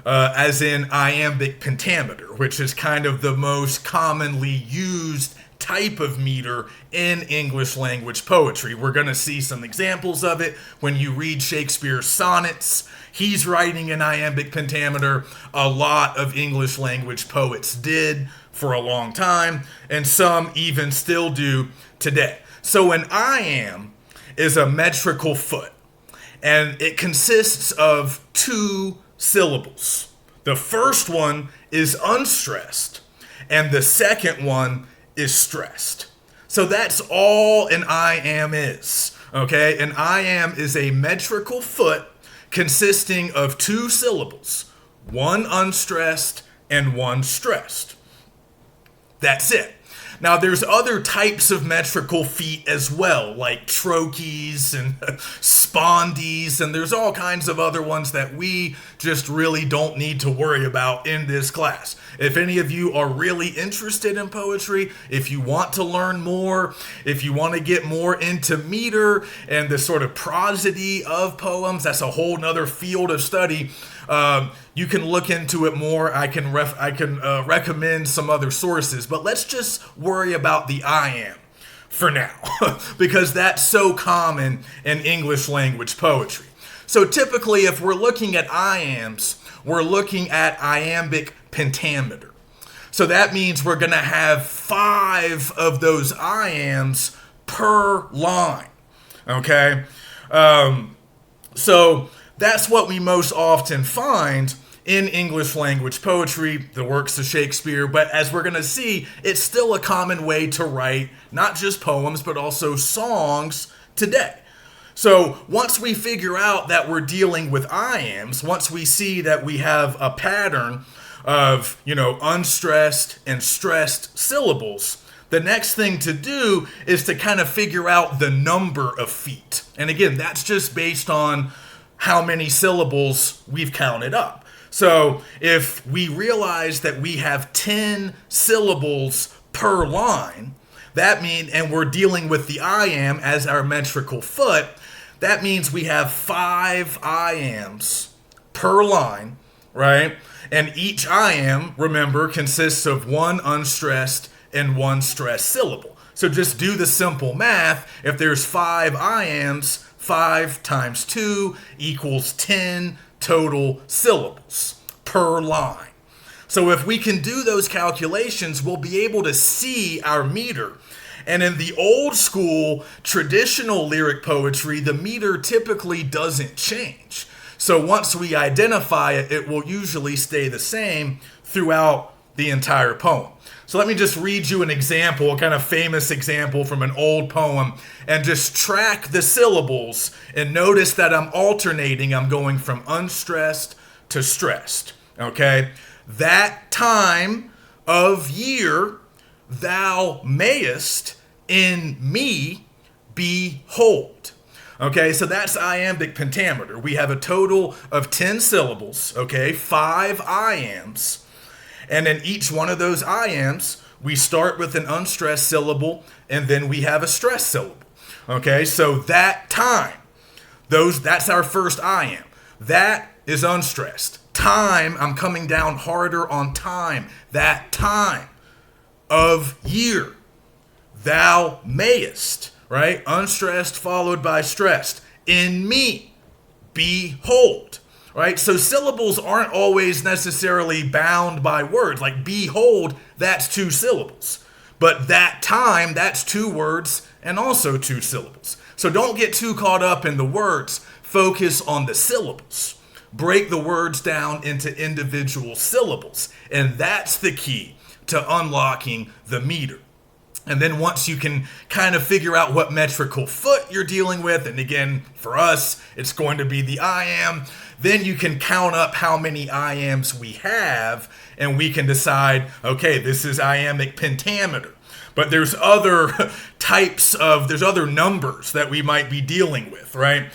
As in iambic pentameter, which is kind of the most commonly used type of meter in English language poetry. We're going to see some examples of it when you read Shakespeare's sonnets. He's writing in iambic pentameter. A lot of English language poets did for a long time, and some even still do today. So an iamb is a metrical foot, and it consists of two syllables. The first one is unstressed, and the second one is stressed. So that's all an iamb is. Okay, an iamb is a metrical foot consisting of two syllables, one unstressed and one stressed. That's it. Now, there's other types of metrical feet as well, like trochees and spondees, and there's all kinds of other ones that we just really don't need to worry about in this class. If any of you are really interested in poetry, if you want to learn more, if you want to get more into meter and the sort of prosody of poems, that's a whole nother field of study. You can look into it more. I can recommend some other sources, but let's just worry about the iamb for now because that's so common in English language poetry. So typically, if we're looking at iambs, we're looking at iambic pentameter. So that means we're going to have 5 of those iambs per line. Okay? So that's what we most often find in English language poetry, the works of Shakespeare, but as we're going to see, it's still a common way to write not just poems, but also songs today. So once we figure out that we're dealing with iambs, once we see that we have a pattern of, unstressed and stressed syllables, the next thing to do is to kind of figure out the number of feet. And again, that's just based on how many syllables we've counted up. So if we realize that we have 10 syllables per line, and we're dealing with the iamb as our metrical foot, that means we have 5 iambs per line, right? And each iamb, remember, consists of one unstressed and one stressed syllable. So just do the simple math. If there's 5 iambs, 5 times 2 equals 10 total syllables per line. So if we can do those calculations, we'll be able to see our meter. And in the old school traditional lyric poetry, the meter typically doesn't change. So once we identify it, it will usually stay the same throughout the entire poem. So let me just read you an example, a kind of famous example from an old poem, and just track the syllables and notice that I'm alternating. I'm going from unstressed to stressed, okay? That time of year thou mayest in me behold. Okay, so that's iambic pentameter. We have a total of 10 syllables, okay, 5 iambs. And in each one of those iambs, we start with an unstressed syllable and then we have a stressed syllable. Okay, so that time, that's our first iamb. That is unstressed. Time, I'm coming down harder on time. That time of year, thou mayest, right? Unstressed followed by stressed. In me, behold, right? So syllables aren't always necessarily bound by words. Like behold, that's 2 syllables. But that time, that's 2 words and also 2 syllables. So don't get too caught up in the words. Focus on the syllables. Break the words down into individual syllables. And that's the key to unlocking the meter. And then once you can kind of figure out what metrical foot you're dealing with, and again, for us, it's going to be the iamb, then you can count up how many iambs we have, and we can decide, okay, this is iambic pentameter. But there's other there's other numbers that we might be dealing with, right?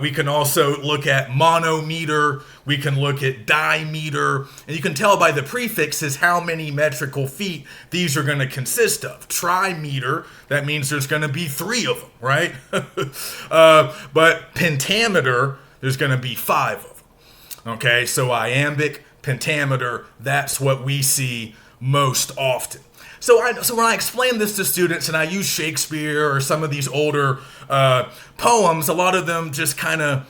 We can also look at monometer, we can look at dimeter, and you can tell by the prefixes how many metrical feet these are going to consist of. Trimeter, that means there's going to be 3 of them, right? But pentameter, there's going to be 5 of them. Okay, so iambic, pentameter, that's what we see most often. So when I explain this to students and I use Shakespeare or some of these older poems, a lot of them just kind of,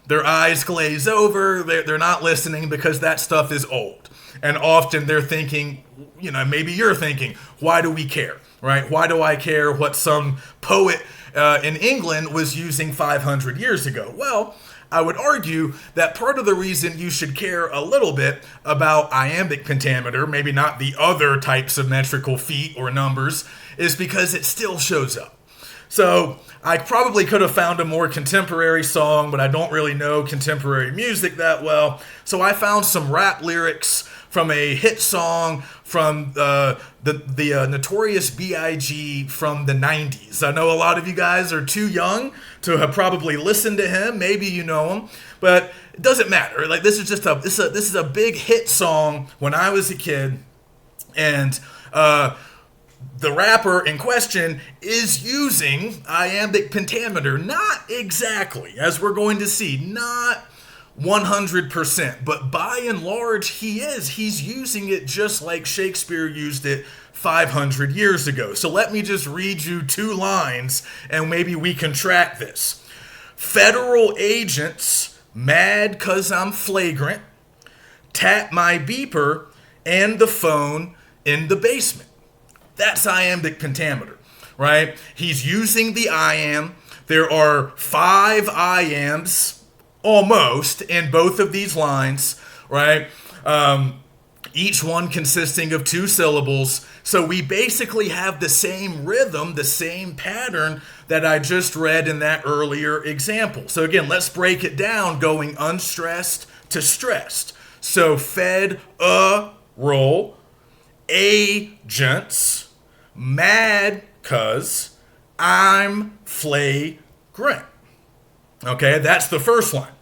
their eyes glaze over. They're not listening because that stuff is old. And often they're thinking, maybe you're thinking, why do we care, right? Why do I care what some poet in England was using 500 years ago? Well, I would argue that part of the reason you should care a little bit about iambic pentameter, maybe not the other types of metrical feet or numbers, is because it still shows up. So I probably could have found a more contemporary song, but I don't really know contemporary music that well. So I found some rap lyrics from a hit song from the Notorious B.I.G. from the 90s. I know a lot of you guys are too young to have probably listened to him. Maybe you know him, but it doesn't matter. Like this is a big hit song when I was a kid, and the rapper in question is using iambic pentameter. Not exactly, as we're going to see, not 100%, but by and large he's using it just like Shakespeare used it 500 years ago. So let me just read you 2 lines and maybe we can track this. Federal agents mad 'cause I'm flagrant, tap my beeper and the phone in the basement. That's iambic pentameter, right? He's using the iamb. There are 5 iambs almost in both of these lines, right? Each one consisting of 2 syllables. So we basically have the same rhythm, the same pattern that I just read in that earlier example. So again, let's break it down going unstressed to stressed. So federal agents mad 'cause I'm flagrant. Okay, that's the first line.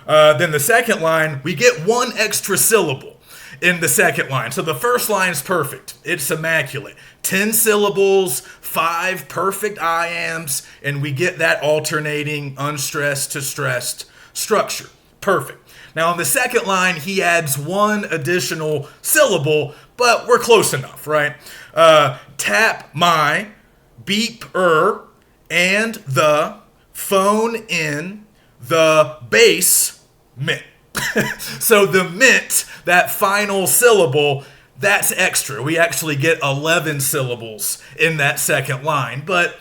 Then the second line, we get 1 extra syllable. in the second line. So the first line is perfect. It's immaculate. 10 syllables, 5 perfect iambs, and we get that alternating unstressed to stressed structure. Perfect. Now, in the second line, he adds 1 additional syllable, but we're close enough, right? Tap my, beep and the phone in the basement. So the mint, that final syllable, that's extra. We actually get 11 syllables in that second line. But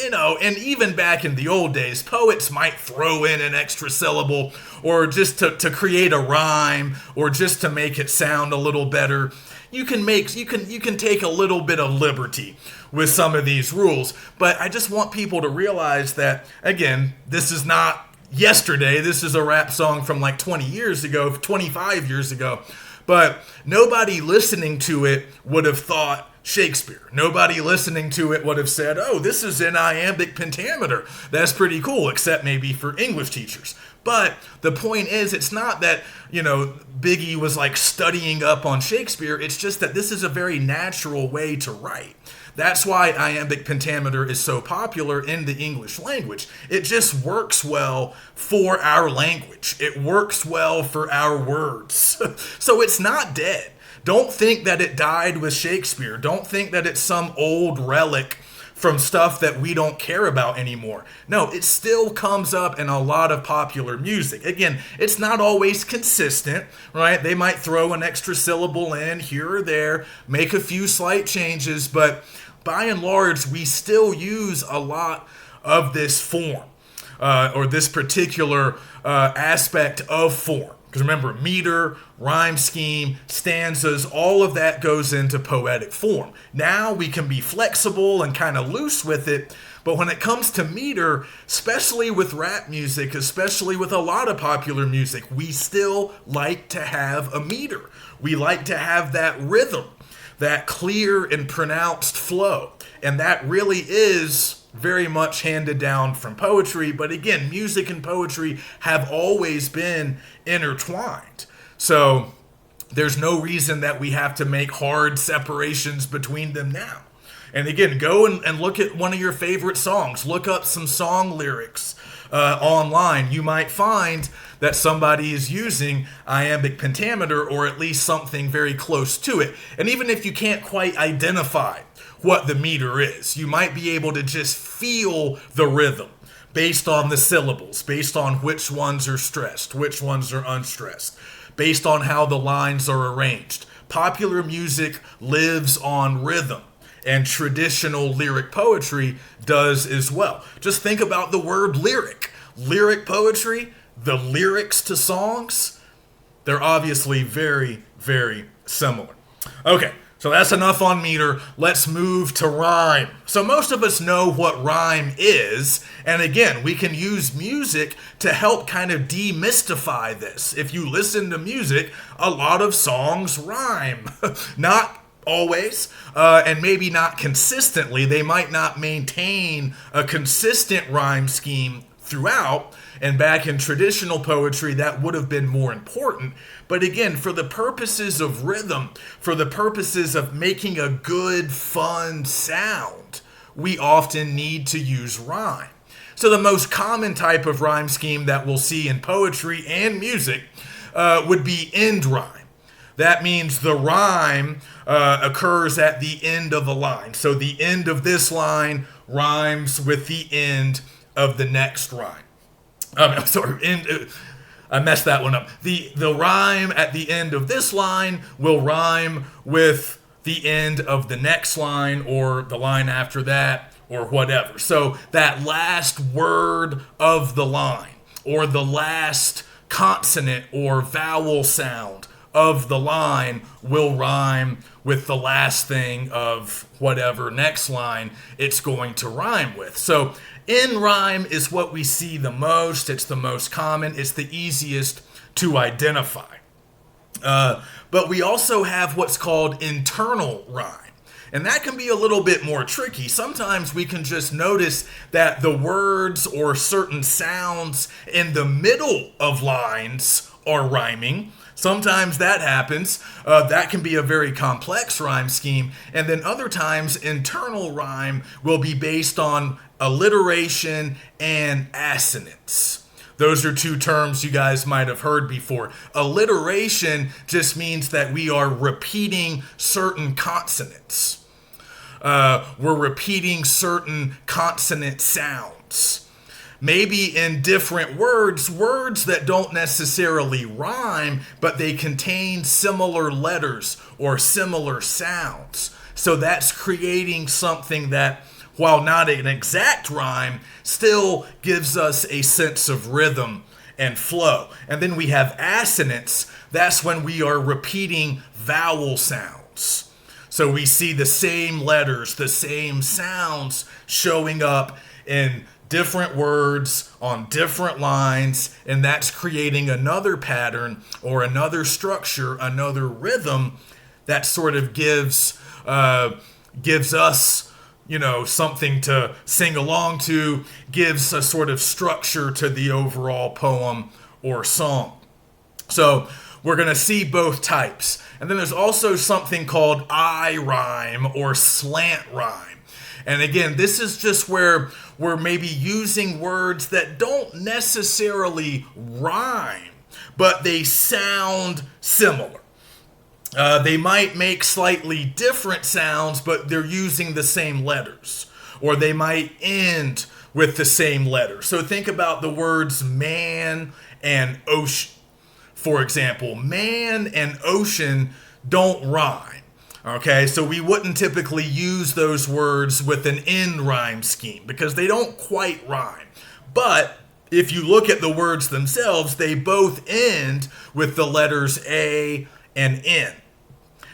and even back in the old days, poets might throw in an extra syllable or just to create a rhyme or just to make it sound a little better. You can take a little bit of liberty with some of these rules. But I just want people to realize that, again, this is not yesterday. This is a rap song from like 20 years ago, 25 years ago. But nobody listening to it would have thought Shakespeare. Nobody listening to it would have said, oh, this is in iambic pentameter. That's pretty cool, except maybe for English teachers. But the point is, it's not that, Biggie was like studying up on Shakespeare. It's just that this is a very natural way to write. That's why iambic pentameter is so popular in the English language. It just works well for our language. It works well for our words. So it's not dead. Don't think that it died with Shakespeare. Don't think that it's some old relic from stuff that we don't care about anymore. No, it still comes up in a lot of popular music. Again, it's not always consistent, right? They might throw an extra syllable in here or there, make a few slight changes, but by and large, we still use a lot of this form or this particular aspect of form. Because remember, meter, rhyme scheme, stanzas, all of that goes into poetic form. Now we can be flexible and kind of loose with it, but when it comes to meter, especially with rap music, especially with a lot of popular music, we still like to have a meter. We like to have that rhythm, that clear and pronounced flow. And that really is very much handed down from poetry. But again, music and poetry have always been intertwined. So there's no reason that we have to make hard separations between them now. And again, go and look at one of your favorite songs. Look up some song lyrics online. You might find that somebody is using iambic pentameter or at least something very close to it. And even if you can't quite identify what the meter is, you might be able to just feel the rhythm based on the syllables, based on which ones are stressed, which ones are unstressed, based on how the lines are arranged. Popular music lives on rhythm, and traditional lyric poetry does as well. Just think about the word lyric. Lyric poetry, the lyrics to songs, they're obviously very, very similar. Okay, so that's enough on meter. Let's move to rhyme. So most of us know what rhyme is. And again, we can use music to help kind of demystify this. If you listen to music, a lot of songs rhyme. Not always, and maybe not consistently. They might not maintain a consistent rhyme scheme throughout, and back in traditional poetry, that would have been more important. But again, for the purposes of rhythm, for the purposes of making a good, fun sound, we often need to use rhyme. So the most common type of rhyme scheme that we'll see in poetry and music would be end rhyme. That means the rhyme occurs at the end of a line. So the end of this line rhymes with the end of the next rhyme. I messed that one up. The rhyme at the end of this line will rhyme with the end of the next line or the line after that or whatever. So that last word of the line or the last consonant or vowel sound of the line will rhyme with the last thing of whatever next line it's going to rhyme with. So end rhyme is what we see the most. It's the most common. It's the easiest to identify. But we also have what's called internal rhyme. And that can be a little bit more tricky. Sometimes we can just notice that the words or certain sounds in the middle of lines are rhyming. Sometimes that happens. That can be a very complex rhyme scheme. And then other times, internal rhyme will be based on alliteration and assonance. Those are two terms you guys might have heard before. Alliteration just means that we are repeating certain consonants. We're repeating certain consonant sounds. Maybe in different words that don't necessarily rhyme, but they contain similar letters or similar sounds. So that's creating something that, while not an exact rhyme, still gives us a sense of rhythm and flow. And then we have assonance. That's when we are repeating vowel sounds. So we see the same letters, the same sounds showing up in different words on different lines, and that's creating another pattern or another structure, another rhythm that sort of gives us, something to sing along to, gives a sort of structure to the overall poem or song. So we're going to see both types. And then there's also something called I rhyme or slant rhyme. And again, this is just where we're maybe using words that don't necessarily rhyme, but they sound similar. They might make slightly different sounds, but they're using the same letters. Or they might end with the same letter. So think about the words man and ocean. For example, man and ocean don't rhyme. Okay, so we wouldn't typically use those words with an end rhyme scheme because they don't quite rhyme. But if you look at the words themselves, they both end with the letters A and N.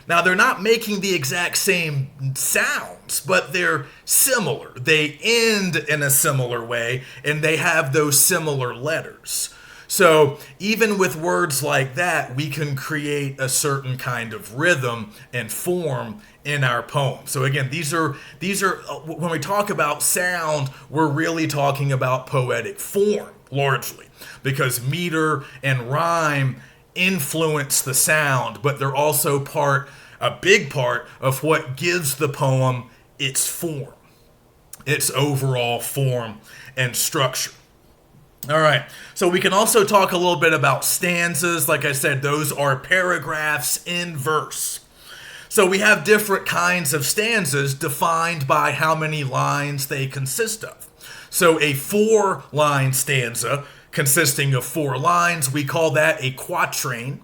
Now, they're not making the exact same sounds, but they're similar. They end in a similar way, and they have those similar letters. So even with words like that, we can create a certain kind of rhythm and form in our poem. So again, these are when we talk about sound, we're really talking about poetic form largely, because meter and rhyme influence the sound, but they're also a big part of what gives the poem its form, its overall form and structure. All right, so we can also talk a little bit about stanzas. Like I said, those are paragraphs in verse. So we have different kinds of stanzas defined by how many lines they consist of. So a 4-line stanza consisting of 4 lines, we call that a quatrain.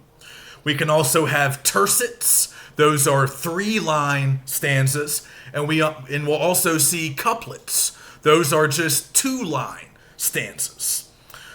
We can also have tercets. Those are 3-line stanzas. And we'll also see couplets. Those are just 2-line stanzas.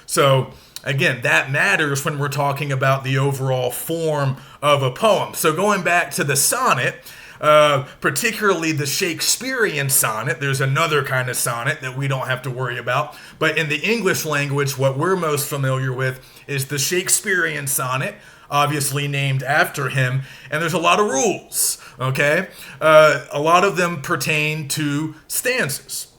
So again, that matters when we're talking about the overall form of a poem. So going back to the sonnet, particularly the Shakespearean sonnet, there's another kind of sonnet that we don't have to worry about. But in the English language, what we're most familiar with is the Shakespearean sonnet, obviously named after him. And there's a lot of rules, okay? A lot of them pertain to stanzas.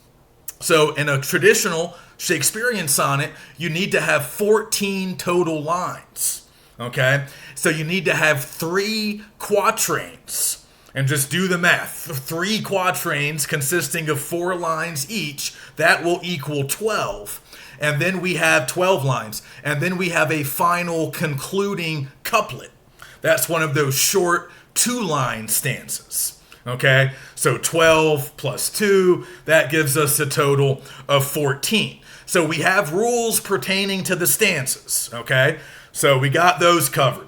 So in a traditional Shakespearean sonnet, you need to have 14 total lines, okay? So you need to have 3 quatrains, and just do the math. 3 quatrains consisting of 4 lines each, that will equal 12. And then we have 12 lines, and then we have a final concluding couplet. That's one of those short 2-line stanzas. Okay, so 12 plus 2, that gives us a total of 14. So we have rules pertaining to the stanzas, okay? So we got those covered.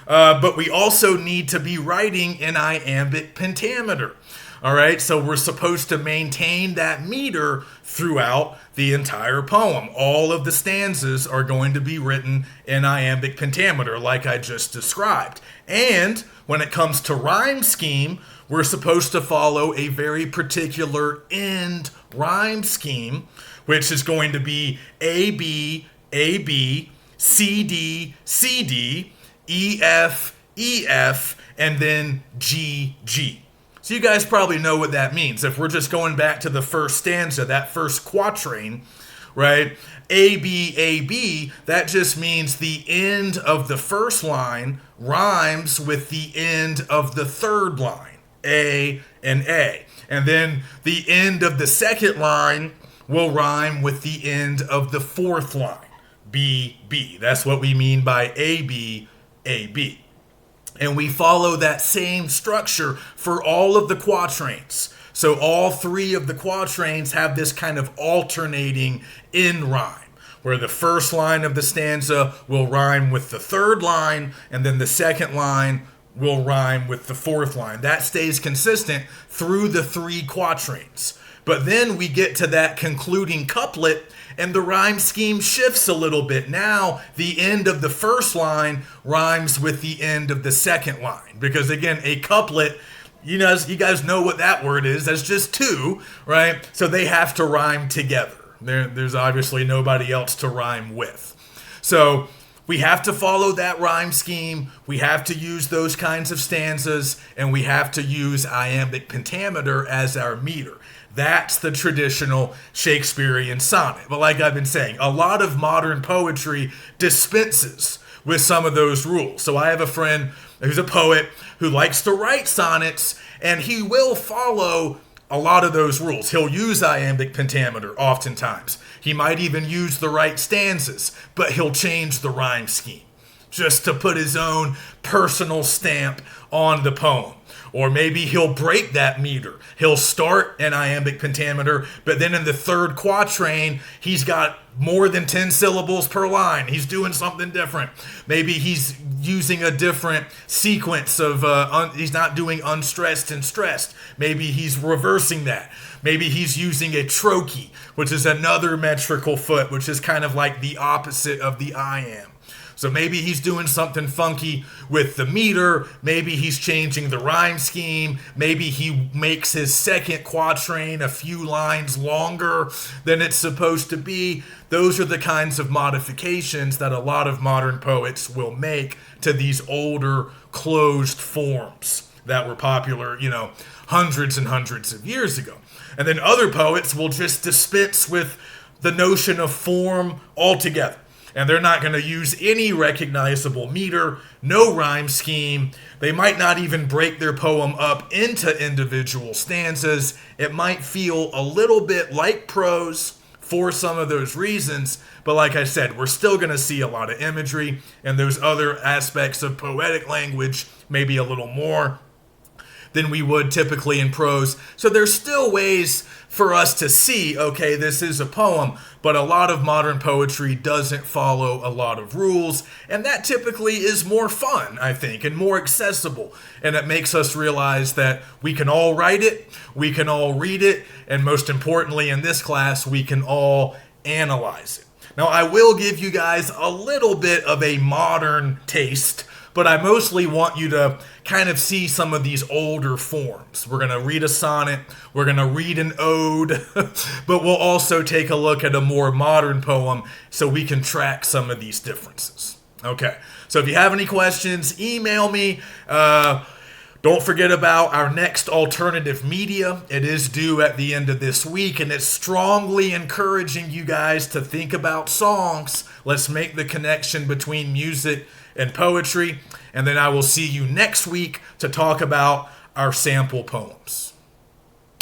But we also need to be writing in iambic pentameter, all right? So we're supposed to maintain that meter throughout the entire poem. All of the stanzas are going to be written in iambic pentameter, like I just described. And when it comes to rhyme scheme, we're supposed to follow a very particular end rhyme scheme, which is going to be AB, AB, CD, CD, EF, EF, and then GG. So you guys probably know what that means. If we're just going back to the first stanza, that first quatrain, right? A, B, that just means the end of the first line rhymes with the end of the third line, A and A. And then the end of the second line will rhyme with the end of the fourth line, B, B. That's what we mean by A, B, A, B. And we follow that same structure for all of the quatrains. So all three of the quatrains have this kind of alternating end rhyme, where the first line of the stanza will rhyme with the third line, and then the second line will rhyme with the fourth line. That stays consistent through the three quatrains. But then we get to that concluding couplet, and the rhyme scheme shifts a little bit. Now, the end of the first line rhymes with the end of the second line. Because again, a couplet, you guys know what that word is. That's just two, right? So they have to rhyme together. There's obviously nobody else to rhyme with. So we have to follow that rhyme scheme. We have to use those kinds of stanzas, and we have to use iambic pentameter as our meter. That's the traditional Shakespearean sonnet. But like I've been saying, a lot of modern poetry dispenses with some of those rules. So I have a friend who's a poet who likes to write sonnets, and he will follow a lot of those rules. He'll use iambic pentameter oftentimes. He might even use the right stanzas, but he'll change the rhyme scheme just to put his own personal stamp on the poem. Or maybe he'll break that meter. He'll start an iambic pentameter, but then in the third quatrain, he's got more than 10 syllables per line. He's doing something different. Maybe he's using a different sequence of, he's not doing unstressed and stressed. Maybe he's reversing that. Maybe he's using a trochee, which is another metrical foot, which is kind of like the opposite of the iamb. So maybe he's doing something funky with the meter. Maybe he's changing the rhyme scheme. Maybe he makes his second quatrain a few lines longer than it's supposed to be. Those are the kinds of modifications that a lot of modern poets will make to these older closed forms that were popular, hundreds and hundreds of years ago. And then other poets will just dispense with the notion of form altogether. And they're not going to use any recognizable meter, no rhyme scheme. They might not even break their poem up into individual stanzas. It might feel a little bit like prose for some of those reasons. But like I said, we're still going to see a lot of imagery and those other aspects of poetic language, maybe a little more than we would typically in prose. So there's still ways for us to see, okay, this is a poem, but a lot of modern poetry doesn't follow a lot of rules, and that typically is more fun, I think, and more accessible, and it makes us realize that we can all write it, we can all read it, and most importantly in this class, we can all analyze it. Now, I will give you guys a little bit of a modern taste, but I mostly want you to kind of see some of these older forms. We're going to read a sonnet, we're going to read an ode, but we'll also take a look at a more modern poem so we can track some of these differences. Okay, so if you have any questions, email me. Don't forget about our next alternative media. It is due at the end of this week, and it's strongly encouraging you guys to think about songs. Let's make the connection between music and poetry, and then I will see you next week to talk about our sample poems.